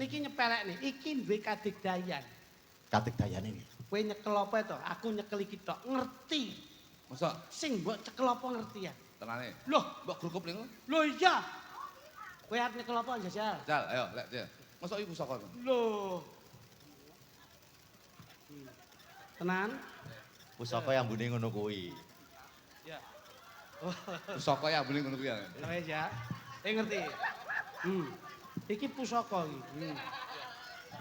Niki nyepelek nih, iki duwe kadigdayan. Kadigdayane iki. Kowe nyekel apa to? Aku nyekel iki tok. Ngerti. Masa Sing mbok cekel apa ngerti ya? tenane. Loh, Mbok grukup niku. lho iya. Kowe arep nyekel apa Jajal? Jal, ayo lek dia. Masa iki pusaka. Loh. Tenan? Pusaka yang mbune ngono kuwi. Ya. Pusaka ya boleh ngono kuwi ya. Wis ya. Ngerti. Iki pusaka iki.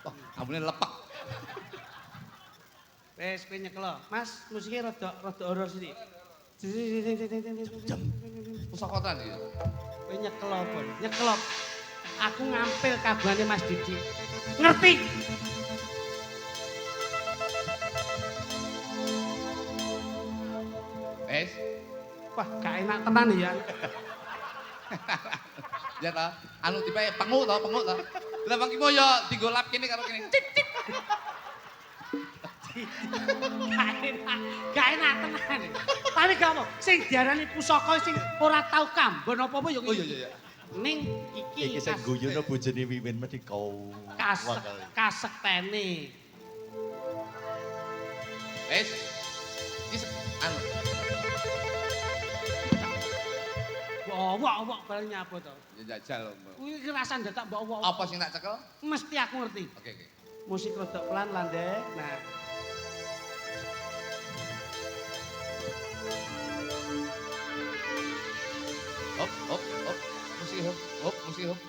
Wah, ambune lepek. Wes kowe nyekel. Mas, musiknya rada horor sithik. Pusaka tenan iki. Kowe nyekel apa? Nyekel. Aku ngampil kabane Mas Didi. Ngerti? Wes. Wah, gak enak tenan ya. Ya ta, anu tipe penguk to. Lah bang Kimo yo dienggo lap kene karo kene. Gak enak tenan. Tapi gak apa, sing diarani pusaka sing ora tau kambon apa-apa ya Oh iya. ning iki Iki sing guyune bojone Wiwin mesti kau. kasektene. Wes. Iki anu Wok bareng nyapa to. ya jajal. Kuwi kerasan dadak mbok wok. Apa sing tak cekel? Mesti aku ngerti. Oke. Musik rada pelan landek. Nah, Hop. Musik hop.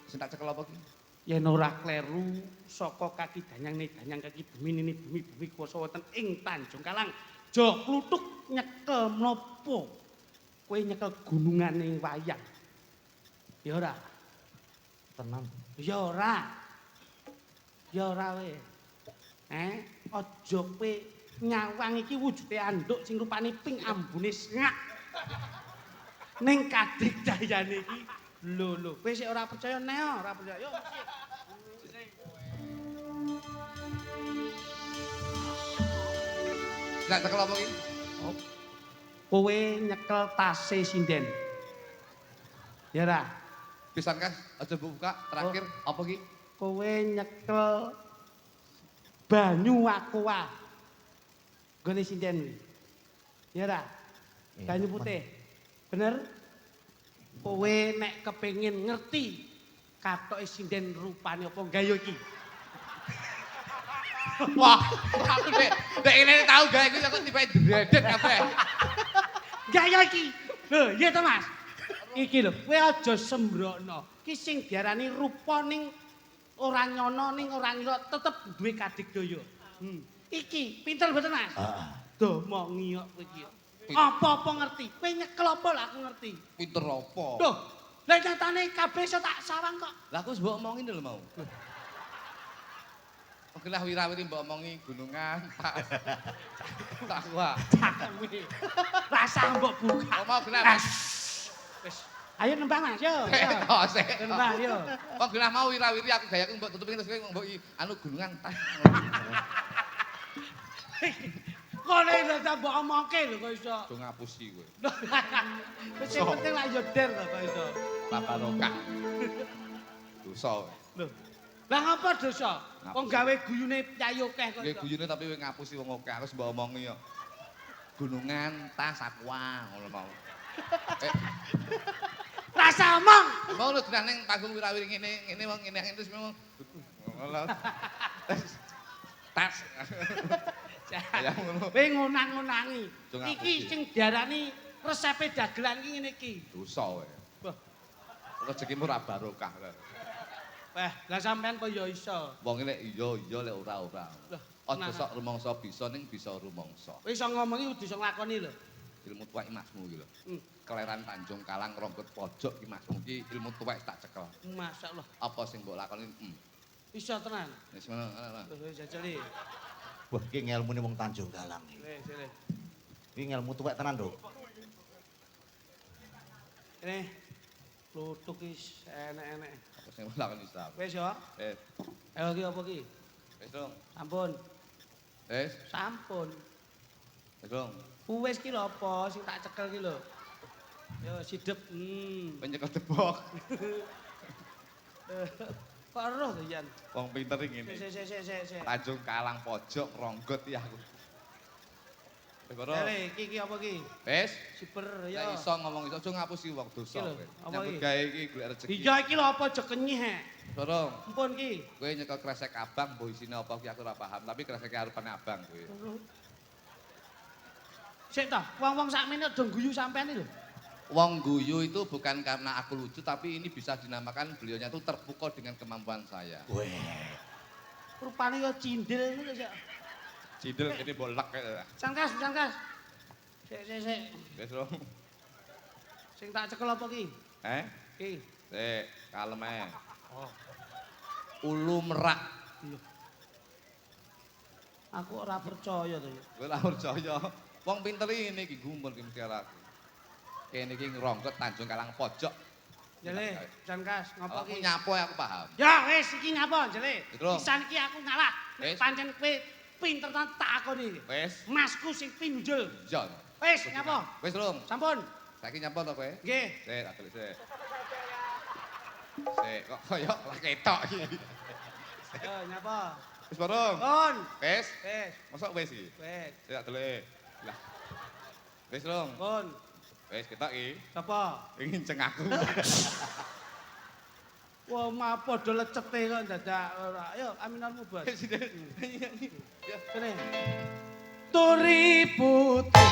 Sing tak cekel apa ki? yen ora kleru saka kaki danyang kaki bumi kuwasa wonten ing Tanjung Kalang. Jo kluthuk nyekel menapa? Kowe nyekel gunungane wayang. Ya ora. Tenang. Ya ora. Ya ora we. Aja kowe nyawang iki wujude anduk sing rupane ping ambune ngak. Ning kadigdayane iki lho kowe sik ora percaya neo, ora percaya. Yo Tak cekel apa ki? kowe nyekel tase sinden. Ya ora. Pisan kan aja buka terakhir apa ki? Kowe nyekel banyu aqua. Gone sinden kuwi. Ya ora. Banyu putih. Bener? Kowe nek kepengin ngerti katoke sinden rupane apa gayo iki. Wah, aku dek ini tahu gawe iku kok tipe dredeg kabeh. Gayo iki. Lho, iya to Mas. Iki lho, kowe aja sembrono. Ki sing diarani rupa ning ora nyono ning ora ngira tetep duwe kadigdaya. Iki pinter mboten Mas? Heeh. Domongi kok kowe iki. Apa-apa ngerti. Kowe nyekel apa lah aku ngerti. Pinter apa? Loh, lah nyatane kabeh iso tak sawang kok. Lah aku wis mbok omongin lho mau. Oke lah wirawiri mbok omongi gunungan. Tak kuat. Cakeme. Rasa mbok buka. Mau kenapa? Wis. Ayo nembang Mas, yo. Oh, sik. Nembang yo. Kok gelah mau wirawiri aku gayaku mbok tutupin terus kowe mbok anu gunungan. Kone lho tak mbok omongke lho kok iso. Do ngapusi kowe. Wis sing penting lak yo der to kok iso. Papa rokak. Dosa. Lho. Lah ngapa dosa? Wong gawe guyune pyayi akeh kok Nggih iso. guyune tapi kowe ngapusi wong akeh harus mbok omongi yo. Gunungan tas aqua ngono mau. Rasa omong. Mau lu dolan ning panggung wirawiri ngene wong ngene terus memang tas. Ya ngono. Kowe ngunang-ngunangi. Cung Iki ngapusi. sing diarani resepe dagelan iki ngene iki. Dosa kowe. Wah, Rezekimu ora barokah. wah, lah sampean kok ya iso. Wong lek iya lek ora. Loh, Aja nah. sok rumangsa bisa ning bisa rumangsa. Kowe iso ngomongi kudu iso nglakoni lho. ilmu tuwek Masmu iki lho. Keleran Tanjung Kalang Ronggot pojok iki Masmu iki ilmu tuwek tak cekel. Masyaallah. Apa sing mbok lakoni? Iso tenan. Wis ngono. Wis jajali. Wah, iki ngelmune wong Tanjung Galang iki. Wis, wis. Iki ngelmu tuwek tenan, Nduk. Ini kluthuk is enek-enek. Apa sing mbok lakoni Ustaz? Wis ya. Ayo iki apa iki? Wis dong. Sampun. Wis. Sampun. Wis dong. Wis ki lho apa sing tak cekel ki lho. Yo sidep. Penyekel debok. Kok roh to Yan? Wong pinter iki ngene. Sik. Tanjung Kalang pojok Ronggot ya aku. Wis boro. Iki apa iki? Wis. Siber Nek ya. iso ngomong iso aja ngapusi wong dosa Iki lho, kowe. apa Nyambut iki? gawe iki golek rezeki. Iya iki lho apa aja kenyih he. Dorong. Ampun ki. Kowe nyekel kresek abang mbok isine apa ki aku ora paham, tapi kreseknya arepane abang kowe. Sik ta, wong-wong sakmene do guyu sampean iki lho. Wong guyu itu bukan karena aku lucu, tapi ini bisa dinamakan beliaunya itu terpukau dengan kemampuan saya. Weh. Rupane yo cindil ngono ya. Cidel ini bolak kayak. Sangkas. Sik. Wis dong. Sing tak cekel apa ki? Ki. Sik, kalem ae. Oh. Ulu merak. Lho. Aku ora percaya to ya. Kowe ora percaya. Wong pinter ini iki gumun ki mesti aku. Kene iki ngronggot Tanjung Kalang pojok. Jele, Sangkas, ngopo Aku ki? nyapo aku paham. Ya wis iki ngapa Jele? Terus? Pisan iki aku ngalah. Wis. Pancen kowe pinter tenan takoni iki. Wis. Masku sing pinjul. Jon. Wis ngapa? Wis Rum. Sampun. Saiki nyapo to kowe? Nggih. Sik, tak balik sik. Sik, kok koyo lah ketok iki. Yo nyapa? Wis bareng. Pun. Wis. Wis. Mosok wis iki? Wis. Sik tak delok. Lah. Wis Rum. Pun. Wis ketok iki. Sapa? Ingin ceng aku. Wah, mah padha lecete kok dadak ora. Ayo aminalmu, Bos. Ya. Kene. Turi putih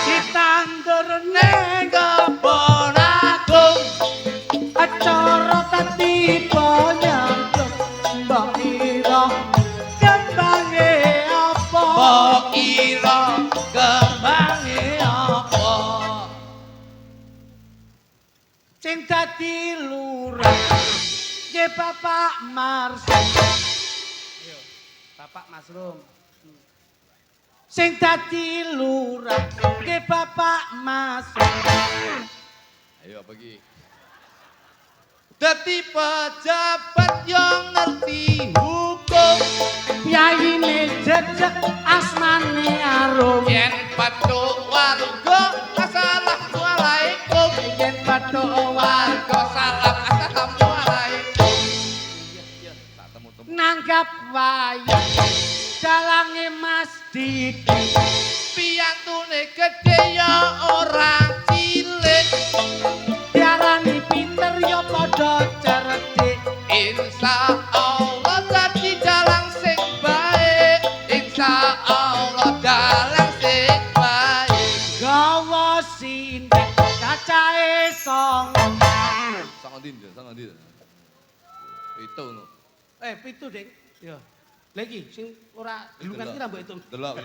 ditandur ning kebon agung acara dadi nyamplung mbok ira kembange apa Mbok ira kembange apa? sing dadi lurah nggih Bapak Marsum. Yo, Bapak Masrum. Sing dadi lurah nggih Bapak Masrum. Ayo apa iki? Dadi pejabat yang ngerti hukum. Pyaine jejeg asmane arum. Yen patuk warga assalamualaikum. Yen bathuk Warga salam assalamualaikum. Tak temu-temu. nanggap wayang dalange Mas Didi. Piyantune gedhe ya ora cilik. Diarani pinter ya padha cerdik. Insya Allah dadi dalang sing baik. Insya Allah dalang sing baik. Gawa sindek cacahe 9. Sangat ndi? Itu no. Pitu, Ding. Ya. Lagi sing ora gelungan ki ra mbok hitung. Delok.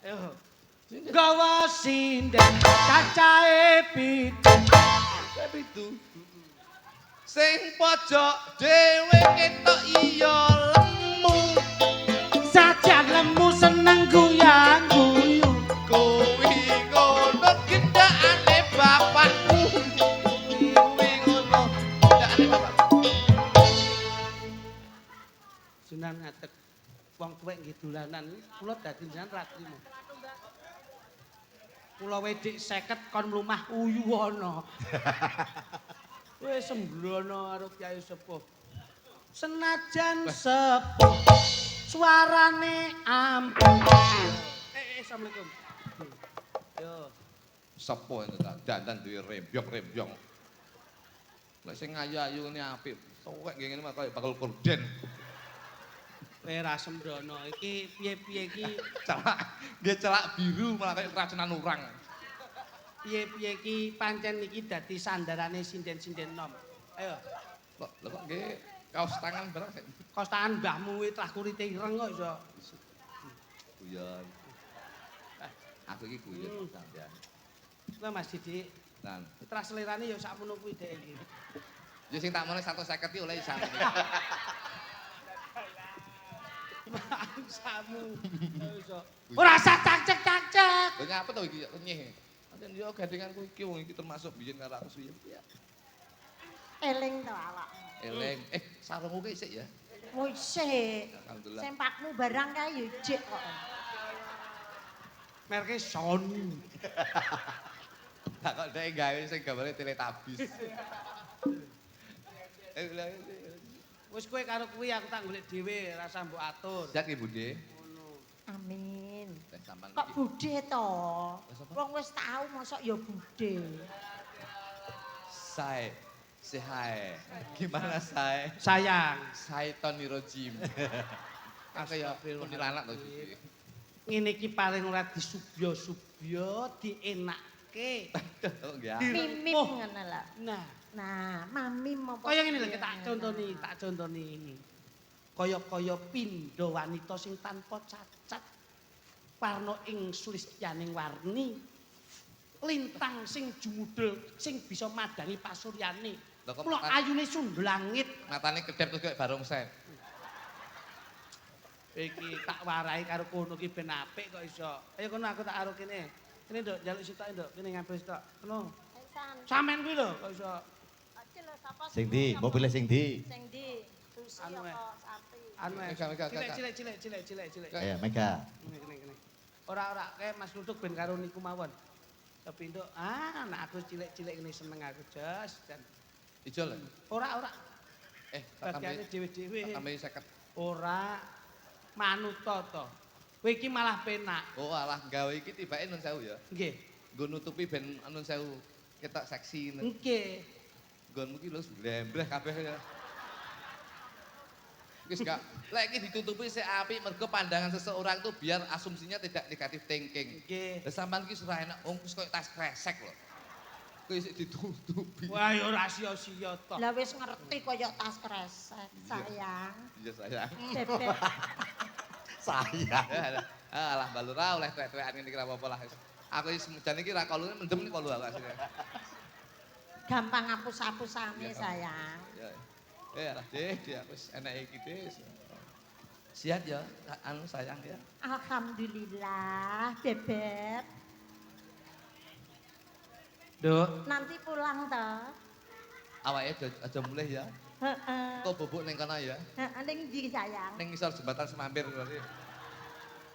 Ayo. Gawa sindek cacahe 7. Itu. Sing pojok dhewe ketok iya lemu. Sajan lemu seneng guyang-guyu. Kuwi ngono gendakane bapakku. Kuwi ngono gendakane bapakku. Sunan ngatek wong tuwek nggih dolanan kula dadi jenengan ra trima. Kula wedik 50 kon mlumah uyu ana. Wis sembrono karo Kyai Sepuh. Senajan sepuh suarane ampuh. Assalamualaikum. Yo. Sepo dandan duwe rembyong-rembyong. Lek sing ayu-ayu ngene apik. Tuwek ngene mah koyo bakal korden. Kowe ra sembrono iki piye-piye iki Celak biru malah kayak keracunan orang. piye-piye iki pancen iki dadi sandarane sinden-sinden nom. Ayo, Lho kok nggih kaos tangan barang sik. kos tangan mbahmu kuwi telah kurite ireng kok iso. Guyon. Aku iki guyon sampean. Lah Mas Didik, Lan, terus selirane ya sakmono kuwi dek iki. ya sing tak mene 150 iki oleh sampe. Samu. Ora usah cacek-cacek. Lho nyapa to iki nyeh. Pancen yo gandenganku iki wong iki termasuk biyen karo aku suwi. Eling to awak. Eleng. Sarungku ki isik ya. Wis sik. Alhamdulillah. Sempakmu barang kae yo jek kok. Merke Sony. Tak kok dhek gawe sing gambare Teletubbies. Wis kowe karo kuwi aku tak golek dhewe, rasa mbok atur. Jak Ibu Nggih. Ngono. Amin. Teh sampean Kok iki. budhe to? Lah, sapa? Wong wis tau mosok ya budhe. Say. Say hi. Gimana say? Sayang, Tony Rojim. Aku ya kuntilanak to iki. ngene iki paling ora disubyo-subyo, dienakke. Oh nggih. Mimim Oh. ngono lho. Nah, Nah, mami mau kaya ngene lho tak contoni. Kaya pindha wanita sing tanpa cacat. Warna ing sulistyaning warni. Lintang sing jumudul sing bisa madangi pasuryane. Lho kok Mula ayune sundul langit. matane kedep terus kayak barongsai. Iki tak warai karo kono ki ben apik kok iso. Ayo kono aku tak aro kene. Kene nduk njaluk sitok nduk, kene ngambil sitok. Kono. Sampean kuwi lho kok iso. Sing ndi? Mobilnya sing ndi? Sing ndi? Susi Anu, apa sapi? Anu ae. Mega. Cilik. Ya, Mega. Kene. Ora kayak Mas Lutuk ben karo niku mawon. Tapi nduk, anak aku cilik-cilik ini seneng aku jos dan Ijo lho. ora. Tak Bagiane tambahi dhewe-dhewe. tak tambahi 50. Ora manuta to. Kowe iki malah penak. Oh alah gawe iki tibake nun sewu ya. Nggih. Nggo nutupi ben nun sewu ketok seksi. Nggih. Nggonmu ki lho blembleh kabeh ya. Wis gak lek iki ditutupi sik apik mergo pandangan seseorang tuh biar asumsinya tidak negatif thinking. Nggih. Lah sampean ki ora enak wong wis koyo tas kresek lho. Kowe sik ditutupi. Wah ya ora sia-sia to. Lah wis ngerti kaya tas kresek, sayang. Iya sayang. Bebek. Sayang. Alah balura oleh tuwek-tuwekan ngene iki ora apa-apa lah. Aku wis jane iki ra kolune mendem nih kolu aku asline. Gampang hapus-hapusane, sayang. Ya. Alah deh, dia wis enake iki deh. Siap ya, anu sayang ya. Alhamdulillah, Bebek. Nduk, Nanti pulang toh. Awake aja mulih ya. Heeh. Kok bubuk ning kono ya. Heeh, ning ndi sayang? Ning ngisor jembatan Semampir berarti.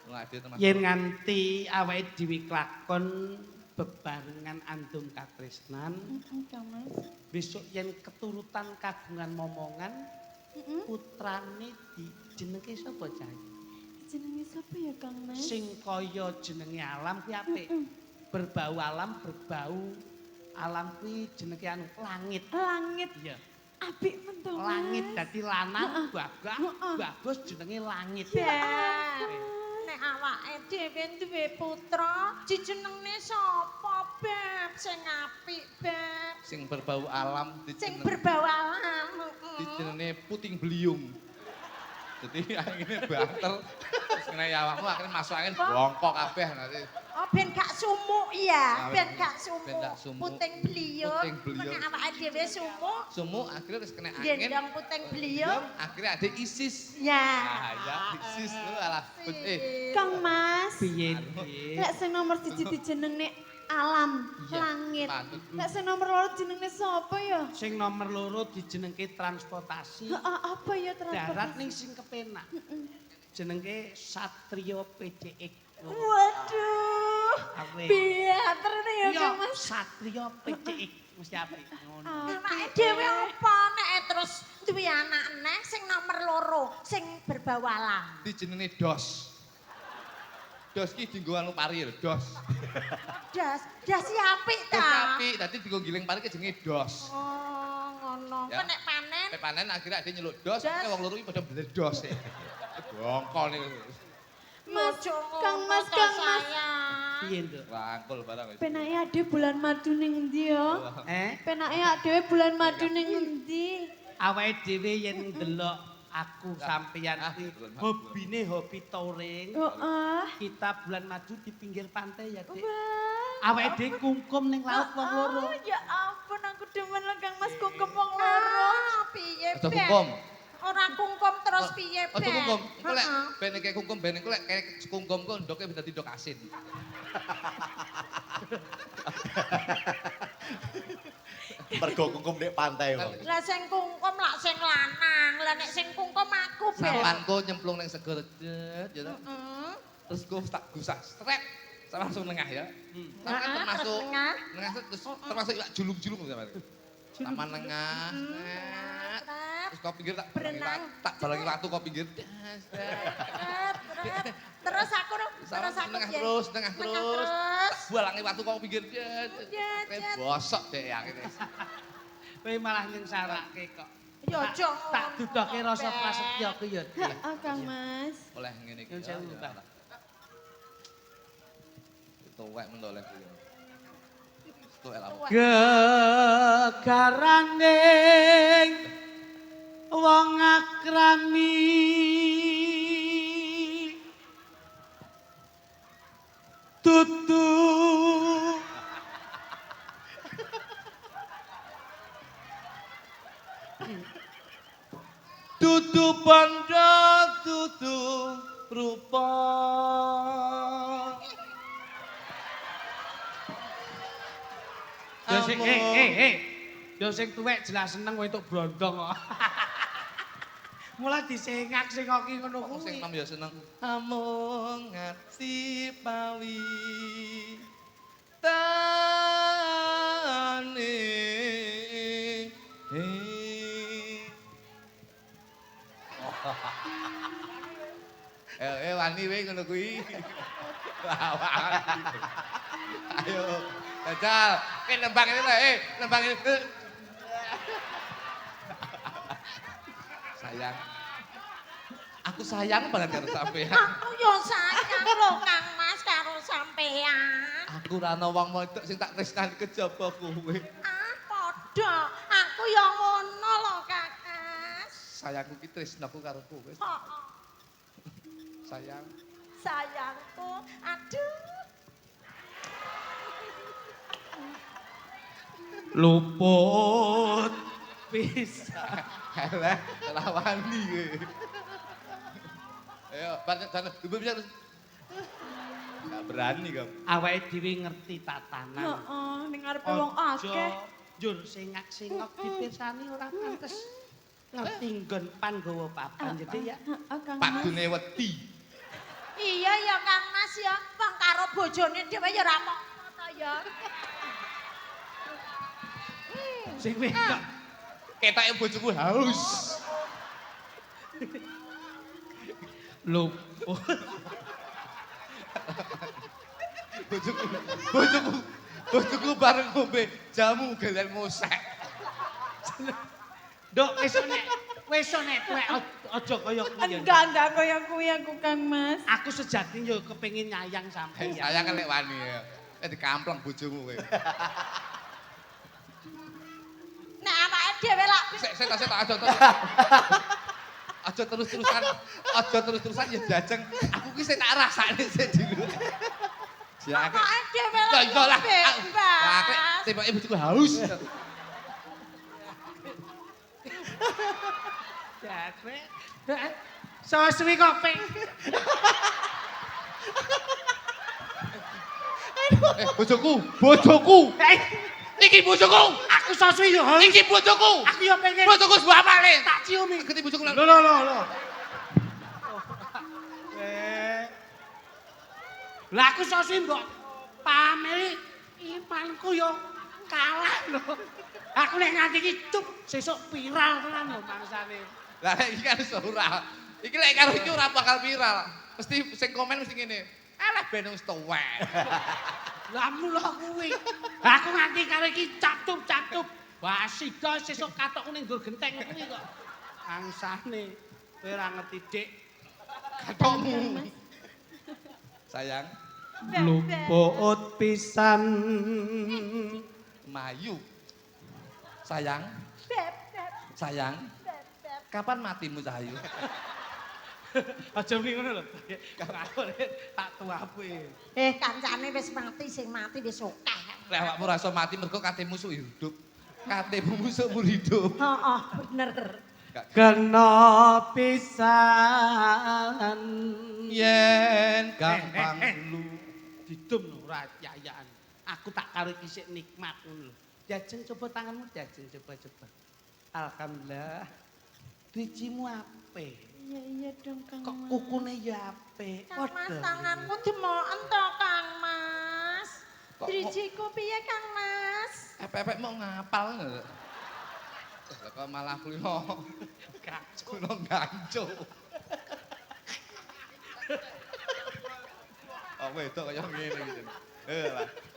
Ngade teman. yen nganti awake dhewe klakon bebarengan andum katresnan, Mas. besok yen keturutan kagungan momongan, putrane dijenenge sapa cah? Jenenge sapa ya Kang Mas? Sing kaya jenenge alam kuwi apik. Berbau alam, berbau alam kuwi jenenge anu langit. Langit. Iya. Apik men to. Langit dadi lanang bagus jenenge langit. Beb, nek awake dhewe duwe putra, dijenengne sapa, Beb? Sing apik, Beb. Sing berbau alam Sing berbau alam. dijenenge puting beliung. Jadi akhirnya banter terus kena awakmu akhirnya masuk angin bongkok kabeh nanti. Oh, ben gak sumuk ya, Ah, ben ben gak sumuk. gak sumuk. Puting beliung. Puting beliung. Nek awake dhewe sumuk, Sumuk akhirnya terus kena angin. gendong puting beliung. Akhirnya ada ISIS. Ya. Ah ya ISIS lu alah. Kang Mas. Piye? Lek sing nomor 1 dijenengne alam, Iya, langit. patut. Lek sing nomor 2 jenenge sapa ya? Sing nomor loro dijenengke transportasi. Heeh, apa ya Darat transportasi? ning sing kepenak. Jenengke Satrio PCX. Waduh. Awe. Biater ya Yo, Kang Mas. Satrio PCX mesti apik ngono. Awake dhewe apa nek terus duwe anak neh sing nomor loro, sing berbau alam. Dijenenge DOS. DOS ki dienggo anu pari lho, DOS. Das apik ta? Tapi tadi dienggo giling pari ki jenenge DOS. Oh, ngono. Ya. Kok nek panen Nek panen akhirnya ada nyeluk DOS, Das. akhirnya wong loro iki padha bledos e. Bongkol niku. Mas, Ojo Kang ngono Mas, to, Kang Mas. sayang. Piye, Nduk? Rangkul barang wis. Penake ade bulan madu ning endi ya? Penake dhewe bulan madu ning endi? Awake dhewe yen ndelok Aku sampeyan iki hobine hobi touring. Heeh. Kita bulan madu di pinggir pantai ya, Dik. Wah. Awake dhewe kungkum ning laut wong loro. Ya ampun aku demen lho Kang Mas kungkum wong loro. Piye, Aja Bek? kungkum. Ora kungkum terus piye, Bek? Aja kungkum. Engko lek Heeh. ben kayak kungkum ben engko lek kayak kungkum kok ndoke bisa didok asin. Mergo kungkum nek pantai kok. Lah sing kungkum lak sing lanang. Lah nek sing kungkum aku, Bek. Sampanku nyemplung ning segara jet ya. Heeh. Terus ku tak gusah strep. Saya langsung nengah ya. Tapi kan Heeh, termasuk terus nengah. nengah terus termasuk iwak julung-julung sampean. Taman nengah. net. Trep. Terus kau pinggir tak Berenang. tak balangi watu kau pinggir. Terus aku Tengah piye? terus, tengah Tengah terus. terus. Tak balangi watu kau pinggir. Jet, jet. Bosok deh ya ini. Kowe malah nyengsarake kok. Ya Tak- aja Tak ngono, dudoke rasa Bek. prasetya ku ya. Dik. Heeh Kang Mas. Oleh ngene iki. Nyun sewu, Mbak. Tuwek men oleh iki. Tuwek lah. Gegaraning wong akrami tutu Tutu banda tutu rupa. yo sing yo sing tuwek jelas seneng kowe entuk brondong kok. Mulai disengak sing kok ki ngono Aku sing kuwi. nom ya seneng. Amung ngati pawi tane. Wani we ngono kuwi. Wani. Ayo, Jajal, nembang ini lah, nembang ini. Sayang. Aku sayang banget karo sampean. Aku yo sayang lho Kang Mas karo sampean. Aku ora ana wong wedok sing tak tresnani kejaba kowe. Ah, padha. Aku yo ngono lho, Kakas. Sayangku ki tresnaku karo kowe. Heeh. Sayang. Sayangku, aduh. Luput pisan. Halah, lawani kowe. Ayo, banyak ibu bisa. Enggak berani kamu. Awake dhewe ngerti tatanan. Heeh, ning ngarepe wong akeh. Njur sengak-sengok dipirsani ora pantes. Ngerti nggon pan gawa papan jadi ya. Heeh Kang Mas. Padune wedi. Iya ya Kang Mas ya, wong karo bojone dhewe ya ora apa-apa to ya. Sing wedok Ketake bojoku haus. luput. Bojoku bareng ngombe jamu galen mosek. Nduk wis nek tuwek aja kaya kuwi ya. Enggak kaya kuwi aku Kang Mas. Aku sejati yo kepengin nyayang sampeyan. Saya kan lek wani ya. Dikampleng bojomu kowe. Nek awake dhewe lak Sik aja terus-terusan. Aja terus-terusan ya jajeng. Aku ki sik tak rasane sik dulu. Siake. awake dhewe Ya lak iya lah. bebas. Wah, kowe tembake bojoku haus. Jatre. Soswi kok ping. Bojoku. Iki bojoku. Aku soswi yo. Iki bojoku. Aku yo pengen Bojoku sebuah apale? tak ciumi. Geti bojoku lho. Lho. Lah aku soswi mbok pameli imanku yo kalah lho. Aku nek nganti iki cup sesuk viral tenan lho mangsane. Lah iki kan iso ora. Iki lek karo iki ora bakal viral. Mesti sing komen mesti ngene. Alah ben wis tuwek. Lah mula kuwi. Aku nganti karo iki catup-catup. Wah sida sesuk katokku ning ndur genteng kuwi kok. Angsane kowe ora ngerti Dik. Katokmu. Sayang, Luput pisan. Mayu. Sayang, Beb, sayang. beb. Kapan matimu Cahayu? Aja muni ngono lho. Aku tak tuape. Kancane wis mati wis akeh. Lah awakmu ora iso mati mergo kate musuh hidup. Katemu musuhmu hidup. Heeh, bener. Kena pisan Yen gampang lu didum lho ora yayan. Aku tak karo iki sik nikmat ngono lho. Jajeng coba tanganmu jajeng coba. Alhamdulillah. Drijimu apik. Iya dong Kang Kok Mas. kukune ya apik. Kang Mas tanganmu demoken to Kang Mas. Drijiku piye Kang Mas? epek-epek mau ngapal lho. Lah kok malah kulino ganco. Oh wedok kaya ngene iki.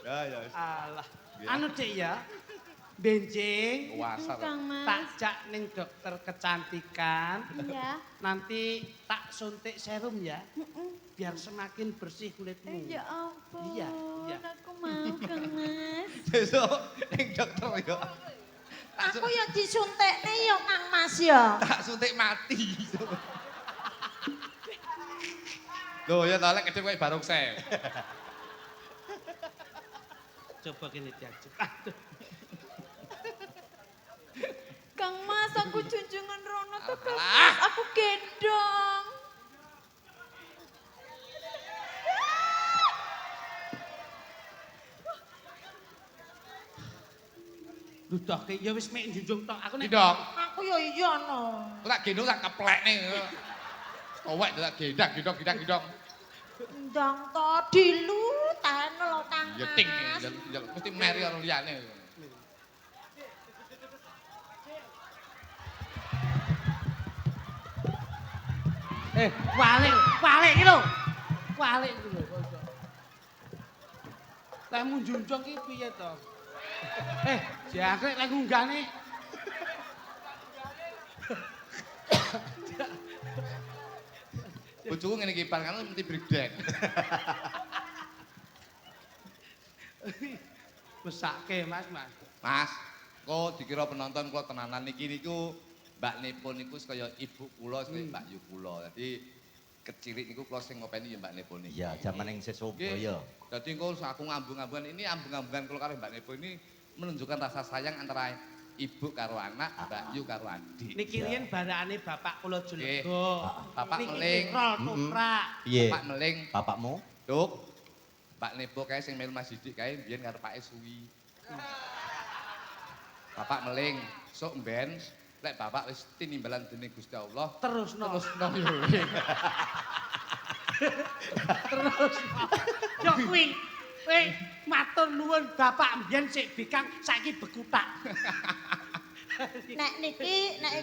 Lah, ya wis. Alah. Anu Dik ya. Benjing. Wasar. Kang Mas. Tak jak ning dokter kecantikan. Iya. Nanti tak suntik serum ya. Heeh. Biar semakin bersih kulitmu. Ya ampun. Iya. Aku mau Kang Mas. Besok ning dokter ya. Aku ya disuntikne ya Kang Mas ya. Tak suntik mati. Loh ya talek kedhe kowe barokse. Coba gini diajak. Kang Mas, aku junjungan rono tuh Kang Alah. Mas. Aku gendong. Dudah ke ya wis mek njunjung tok. Aku nek Gendong. Aku ya iya no. Aku tak gendong tak keplekne. Kowek tak gendong. Ndang to dilu tahan lho Kang Ya ting Mas. ya mesti meri karo liyane. Walik iki lho. Walik iki lho. Lemu njunjung iki piye to? Jangkrik lek ngunggane. Bojoku ngene iki pan kan mesti breakdance. Mesake Mas. Mas, kok dikira penonton kula tenanan niki niku Mbak Nepon niku kaya ibu kula kaya Mbak Yu kula. Dadi kecilik niku kula sing ngopeni ya Mbak Nepon niki. Iya, zaman ning Sesobaya. Dadi engko aku ngambung-ambungan ini ambung-ambungan kula karo Mbak Nepon ini menunjukkan rasa sayang antara ibu karo anak, Mbak Yu karo adik. Niki riyen barakane bapak kula Nggih. Julego. Bapak Niki meling. rol toprak. Piye? Bapak meling, Bapakmu? Duk. Mbak Nepo kae sing melu Mas Didik kae biyen karepake suwi. Bapak meling, sok mben lek bapak wis tinimbalan dening Gusti Allah, Terusno. terusno yo. Terusno. Yo kuwi. Matur nuwun bapak mbiyen sik bikang saiki bekutak. Nek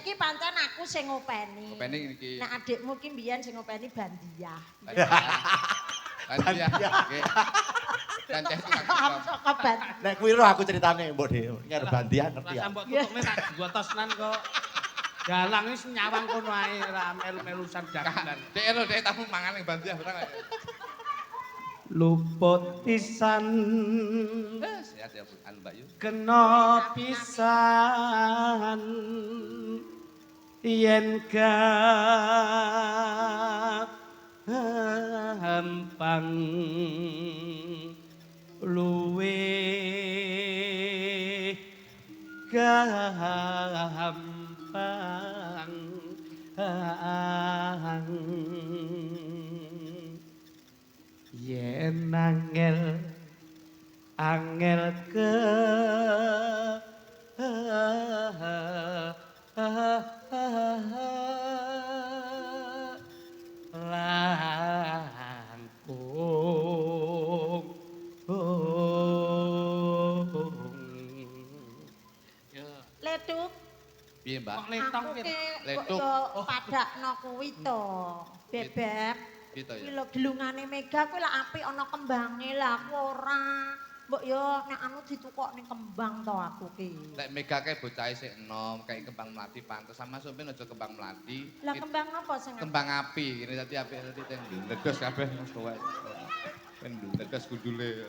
iki pancen aku sing ngopeni. Ngopeni niki. Nek adikmu ki mbiyen sing ngopeni Bandiah. Bandiah. Nggih. Bandiah itu aku. Saka Band. Nek kuwi ro aku critane mbok Dik. Nyer bandian ngerti ya. Rasa mbok tutukne tak gotosnan kok. Dalang wis nyawang kono ae ora melu-melusan dagelan. Dek lho dek tamu mangan ning Bandiah barang ae. Luput pisan Sehat ya anu Mbak Yu. kena pisan yen gampang luwe gampang yen angel ke langkung Leduk. Piye Mbak? kok letong Aku ki Leduk. kok padakno kuwi to. Bebek. Gitu Kuwi ya. lho gelungane Mega kuwi lak apik ana kembange lah aku ora. Mbok yo nek anu ditukok ning kembang to aku ki. Lek Mega kae bocahe sik enom, kayak kembang melati pantes sama sampeyan aja kembang melati. Lah kembang apa sing Kembang api, ini tadi api tadi ten ledos kabeh Mas kowe. Ben ledos gundule.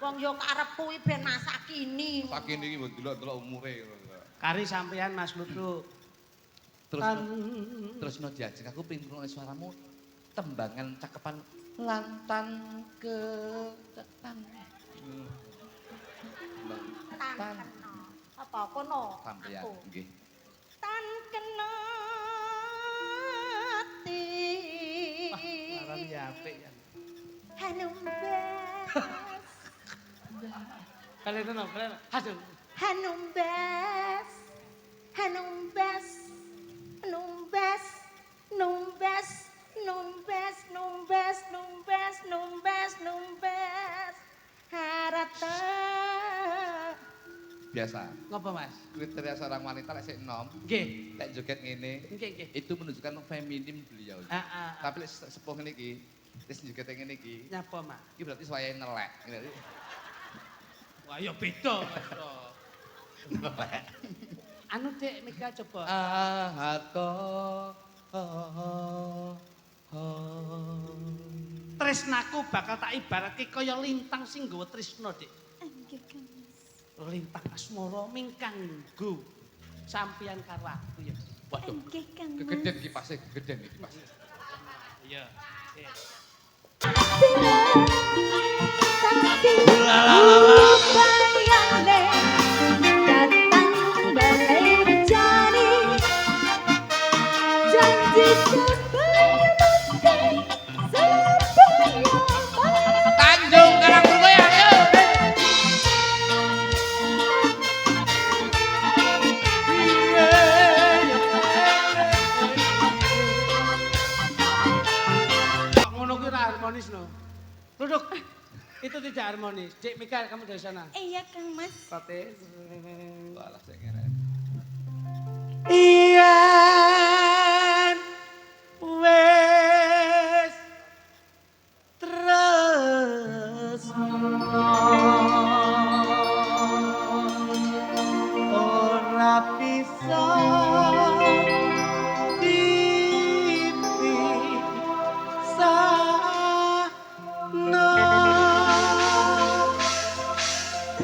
wong yo karepku kuwi ben masa kini. Saking iki mbok delok-delok umure. Kari sampean Mas Lutruk. Terus Tan terus no diajeng aku pengen ngrungokne suaramu tembangan cakepan lantan ke tan. Tan kena. Apa kono? Sampeyan Aku. nggih. Tan kena ati. Laran ya apik ya. Hanumbes. Kalian no, kalian. Aduh. Hanumbes. Hanumbes. Numbes. Numbes. Numbes. Numbes. Numbes. Numbes. Numbes. Harata. Biasa. Ngapa Mas? Kriteria seorang wanita lek sik enom, Nggih. lek joget ngene, Nggih. itu menunjukkan feminim beliau. Tapi lek sepuh ngene iki, wis joget ngene iki, Nyapa Mas? iki berarti suaranya nelek. Ngene. Wah ya beda Mas. Anu Dik Mika coba. Ahato. Tresnaku bakal tak ibaratke kaya lintang sing nggawa tresna Dik. Nggih Kang Mas. Lintang asmara mingkang nggo sampeyan karo aku ya. Waduh. Nggih Kang Mas. Kegeden kipase, kegeden iki kipase. Iya. Bayangane datang balai jani janji sebaya mati sebaya mati. Tanjung Karang bergoyang yuk. Kok ngono kuwi ora harmonis no. Duduk. Itu tidak harmonis. Dik Mika kamu dari sana. Iya Kang Mas. Kote. Walah sing ngene. Iyan wes ora bisa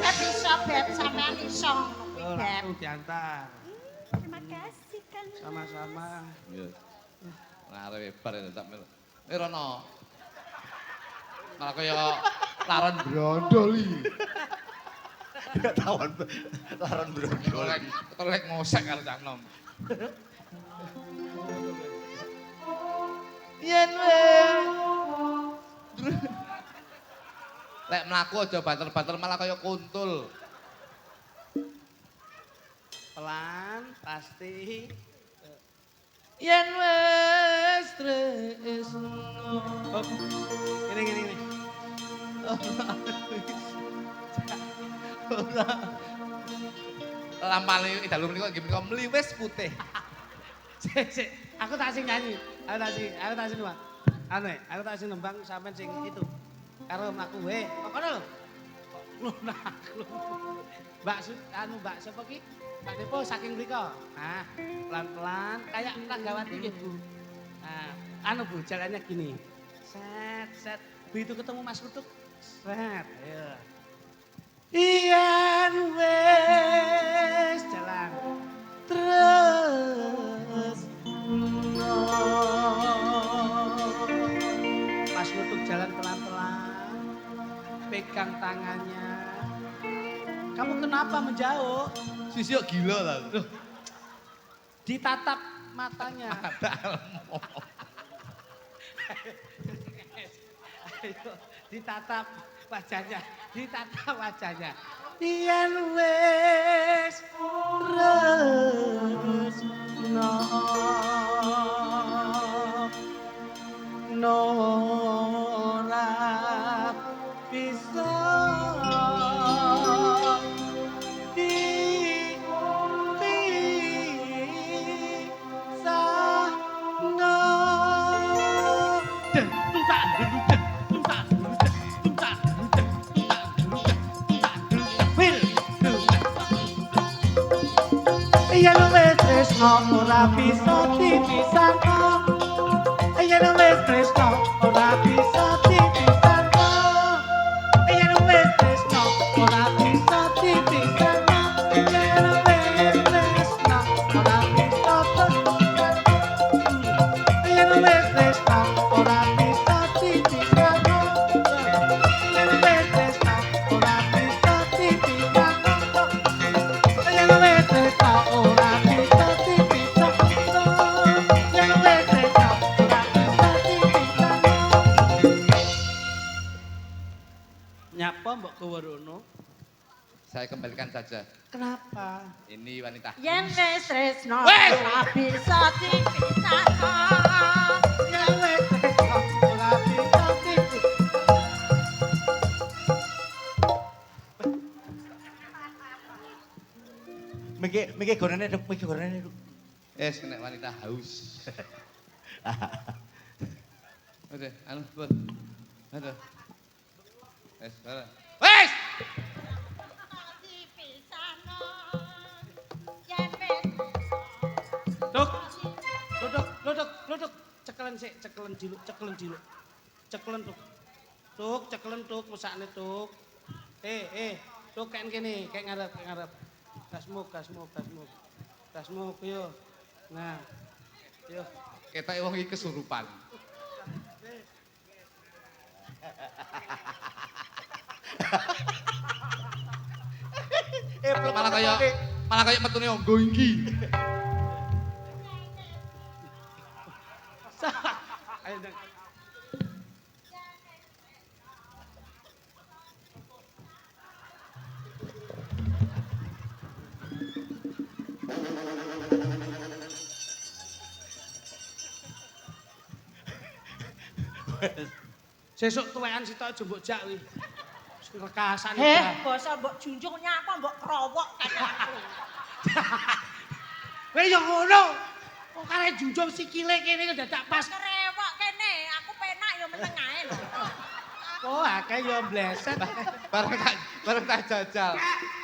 Beb iso beb sampean iso ngono kuwi beb. langsung diantar. Terima kasih Kang Mas. Sama-sama. Iya. Ngarepe bar ya tak melu. Rono. Malah kaya laron brondoli. Tawan laran brondol. Telek ngosek karo Cak Nom. Yen lek mlaku aja banter-banter malah kaya kuntul. Pelan, pasti. Yen wis tresno. Oh, gini. Lampane dalu menika nggih menika mliwis putih. Sik, aku tak sing nyanyi. Aku tak sing nembang. Aku tak sing nembang sampean sing itu. Karo mlaku we. Kok kono lho. Lunaku. Mbak sapa ki? Mbak Depo saking mriko. Nah, pelan-pelan kayak Ragawati nggih, Bu. Nah, Bu, jalannya gini. Set. Begitu ketemu Mas Lutuk. Set. Ayo. Iyan wes jalan terus Mas Lutuk jalan pelan-pelan, pegang tangannya. Kamu kenapa menjauh? Sisi kok gila lah. Ditatap matanya. Ayo, ditatap wajahnya, ditatap wajahnya. Yen wis resno nora bisa yen wis tresno ora bisa dipisahno. Yen wis tresno ora bisa dipisahno. Yen wis tresno ora bisa dipisahno. Yen wis tresno Kuwerono. Saya kembalikan saja. Kenapa? Ini wanita. Yen wis tresno Wes! ora bisa dipisahno. Yen wis tresno ora bisa dipisahno. Miki gorene Duk, miki gorene Duk. Kena wanita haus. Oke, anu, Bun. Aduh. Bara. Wes! Dipisahno. Yen wis Duk. Duduk. Cekelen sik, cekelen diluk. Cekelen Duk. Duk, cekelen Duk, mesakne Duk. Duk kene, kayak ngarep. Gasmuk, yo. Nah. Yo. Ketoke wong iki kesurupan. Malah kaya metune nggo iki. Ayo, Duk. Sesuk tuwekan sitok aja mbok jak kuwi. Rekasan. basa mbok junjung nyapa mbok krowok kaya aku. Kowe yo ngono. Kok kare junjung sikile kene dadak pas. Kerewok kene, aku penak yo meneng ae lho. Oh, akeh yo bleset. Bareng tak jajal.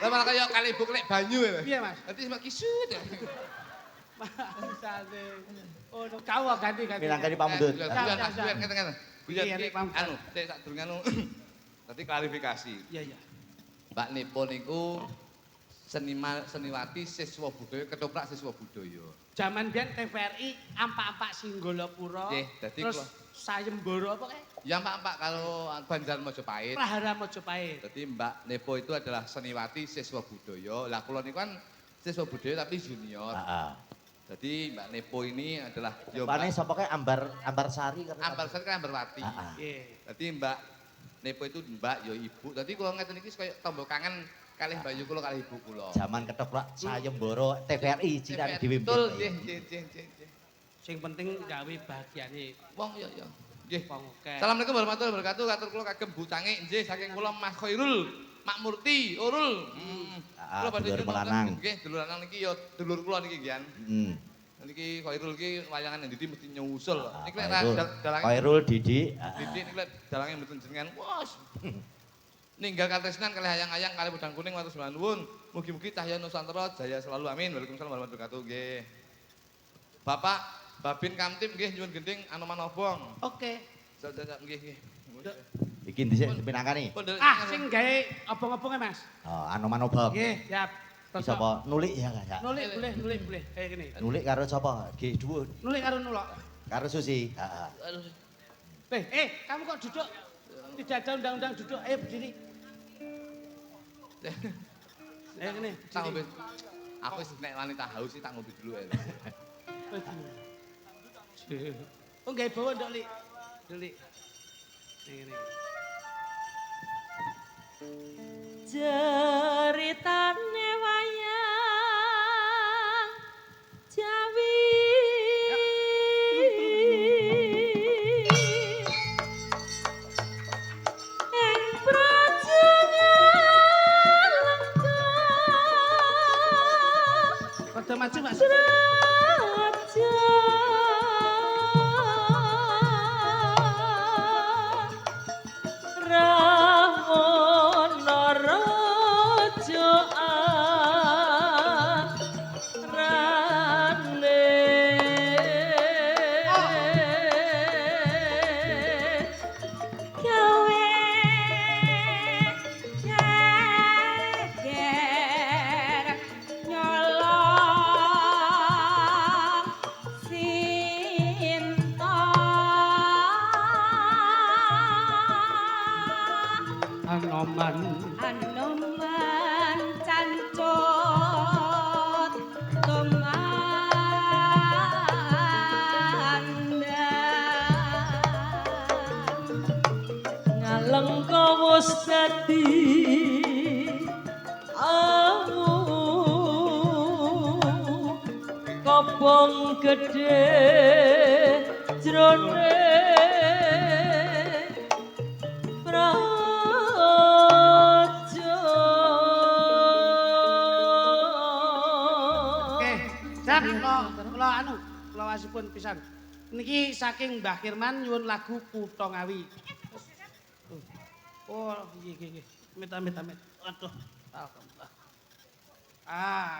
Lah malah kaya kali ibu nek banyu ya. Piye, Mas? Nanti mak kisut ya. Masane. Oh, kau ganti. Minangkani pamundhut. Buyan ngeten-ngeten. Buyan Iya, iki Nek, pamundhut. anu, sik sak durung anu. Dadi klarifikasi. Iya. Mbak Nepo niku seniwati siswa budaya ketoprak siswa budaya. Jaman biyen TVRI ampak-ampak Singgolapura. Nggih, dadi terus kula- Sayembara apa kae? Ya Pak kalau Banjar Mojopahit. Prahara Mojopahit. Jadi Mbak Nepo itu adalah seniwati siswa budaya. Lah kula niku kan siswa budaya tapi junior. Heeh. Jadi Mbak Nepo ini adalah yo Pane sapa kae Ambarsari kan. Ambarsari kan Ambarwati. Heeh. Nggih. Jadi Mbak Nepo itu Mbak yo ibu. Jadi kula ngeten iki kaya tombol kangen kalih Bayu kula kalih ibu kula. Zaman ketoprak sayembara TVRI cilik dhewe. Betul, nggih. Sing penting gawe bahagiane Wong yo. Nggih. wong akeh. Assalamualaikum warahmatullahi wabarakatuh. Katur kula kagem Bu Cangik nggih saking kula Mas Khairul, Mak Murti, Urul. Kula badhe dulur nyuwun melanang. nggih, dulur lanang niki yo dulur kula niki nggih. Hmm. Niki Khairul iki wayangan Didi mesti nyusul. Niki lek Khairul. dalange Khairul Didi. Didi niki lek dalange mboten jenengan. Wos. Ninggal katresnan kalih hayang-hayang kalih pedang kuning matur sembah nuwun. Mugi-mugi cahya Nusantara jaya selalu amin. Waalaikumsalam warahmatullahi wabarakatuh nggih. Bapak Babin Kamtip nggih nyuwun gending Anoman Obong. Oke. Jajak nggih. Iki dhisik pinangkani. Sing gawe obong-obonge, Mas. Oh, Anoman Obong. Nggih, siap. Iki sapa? Nulik ya ya. Nulik boleh. Kayak gini. Nulik karo sapa? Nggih dhuwur. Nulik karo nulok. Karo Susi. Heeh. Kamu kok duduk? Tidak ada undang-undang duduk. Ayo berdiri. Ayo gini. Tak ngombe. Aku wis nek wanita haus iki tak ngombe dulu ya. Oh, gawe bawa ndok, Lik. Lik. Ini. Ceritane wayang Jawi ing prajangan lengkap Pada maju, Mas. Anoman cancut komandan ngalengka wis dadi gedhe jroning praja. Oke, Jan, kula anu, kula wasipun pisan. Niki saking Mbah Kirman nyuwun lagu Kutha Ngawi. Oh, nggih. Amit. Aduh, alhamdulillah.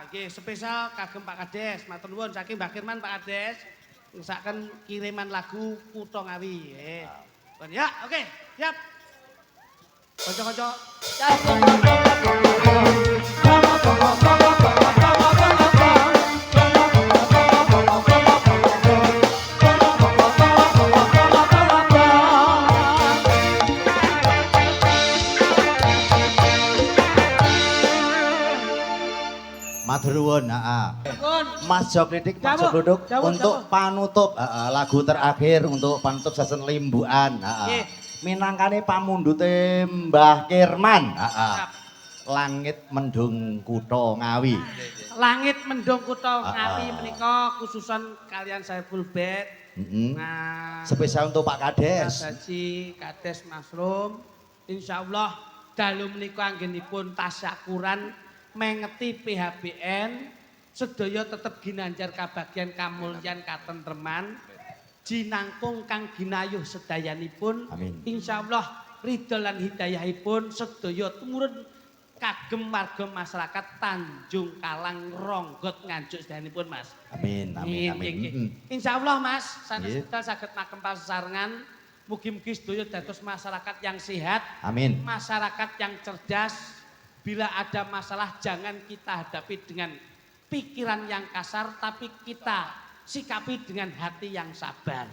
Nggih, spesial kagem Pak Kades. Matur nuwun saking Mbah Kirman Pak Kades. Ngesaken kiriman lagu Kutha Ngawi. Ya, oke, siap. Kanca-kanca. Matur nuwun, heeh. Nuwun. Mas Jo Klitik, Mas Jo Dawuh, Gluduk dawuh, untuk dawuh. panutup lagu terakhir untuk panutup season limbuan. Nggih. Minangkane pamundhute Mbah Kirman. Siap. Langit mendung kutha Ngawi. Langit mendung Kutha Ah, Ngawi ah. menika khususan kalian Saiful Bed. Heeh. Nah, Spesial untuk Pak Kades. Mas Haji Kades Masrum, insyaallah dalu menika anggenipun tasyakuran mengeti PHBN sedaya tetep ginanjar kabagyan kamulyan katentreman jinangkung kang ginayuh sedayanipun. Amin. Insyaallah ridho lan hidayahipun sedaya tumurun kagem warga masyarakat Tanjung Kalang Ronggot Nganjuk sedayanipun Mas. Amin. Insyaallah Mas, sanes Nggih. kita saged makempal sesarengan. Mugi-mugi sedaya dados masyarakat yang sehat, Amin. masyarakat yang cerdas. Bila ada masalah jangan kita hadapi dengan pikiran yang kasar, tapi kita sikapi dengan hati yang sabar.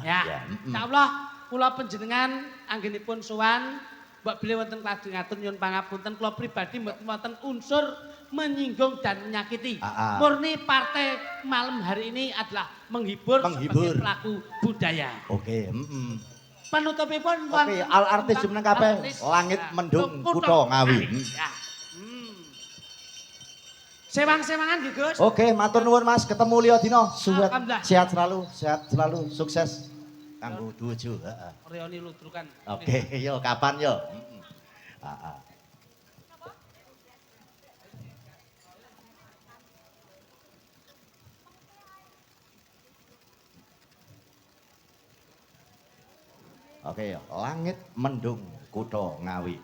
Ya, ya, insyaallah kula panjenengan anggenipun sowan mbok bilih wonten klajengaken nyuwun pangapunten kula pribadi mboten wonten unsur menyinggung dan menyakiti. Murni partai malam hari ini adalah menghibur. Sebagai pelaku budaya. Oke, Penutupipun Oke, al artis jumeneng kabeh Langit Mendung Kutha Ngawi. Ya. Sewang-sewangan nggih Gus. Oke, matur nuwun Mas, ketemu liya dina. Suwet Alhamdulillah. sehat selalu, sukses kanggo tuju. Heeh. Reoni ludrukan. Oke, yo kapan yo? Heeh. Oke, Langit Mendung Kutha Ngawi.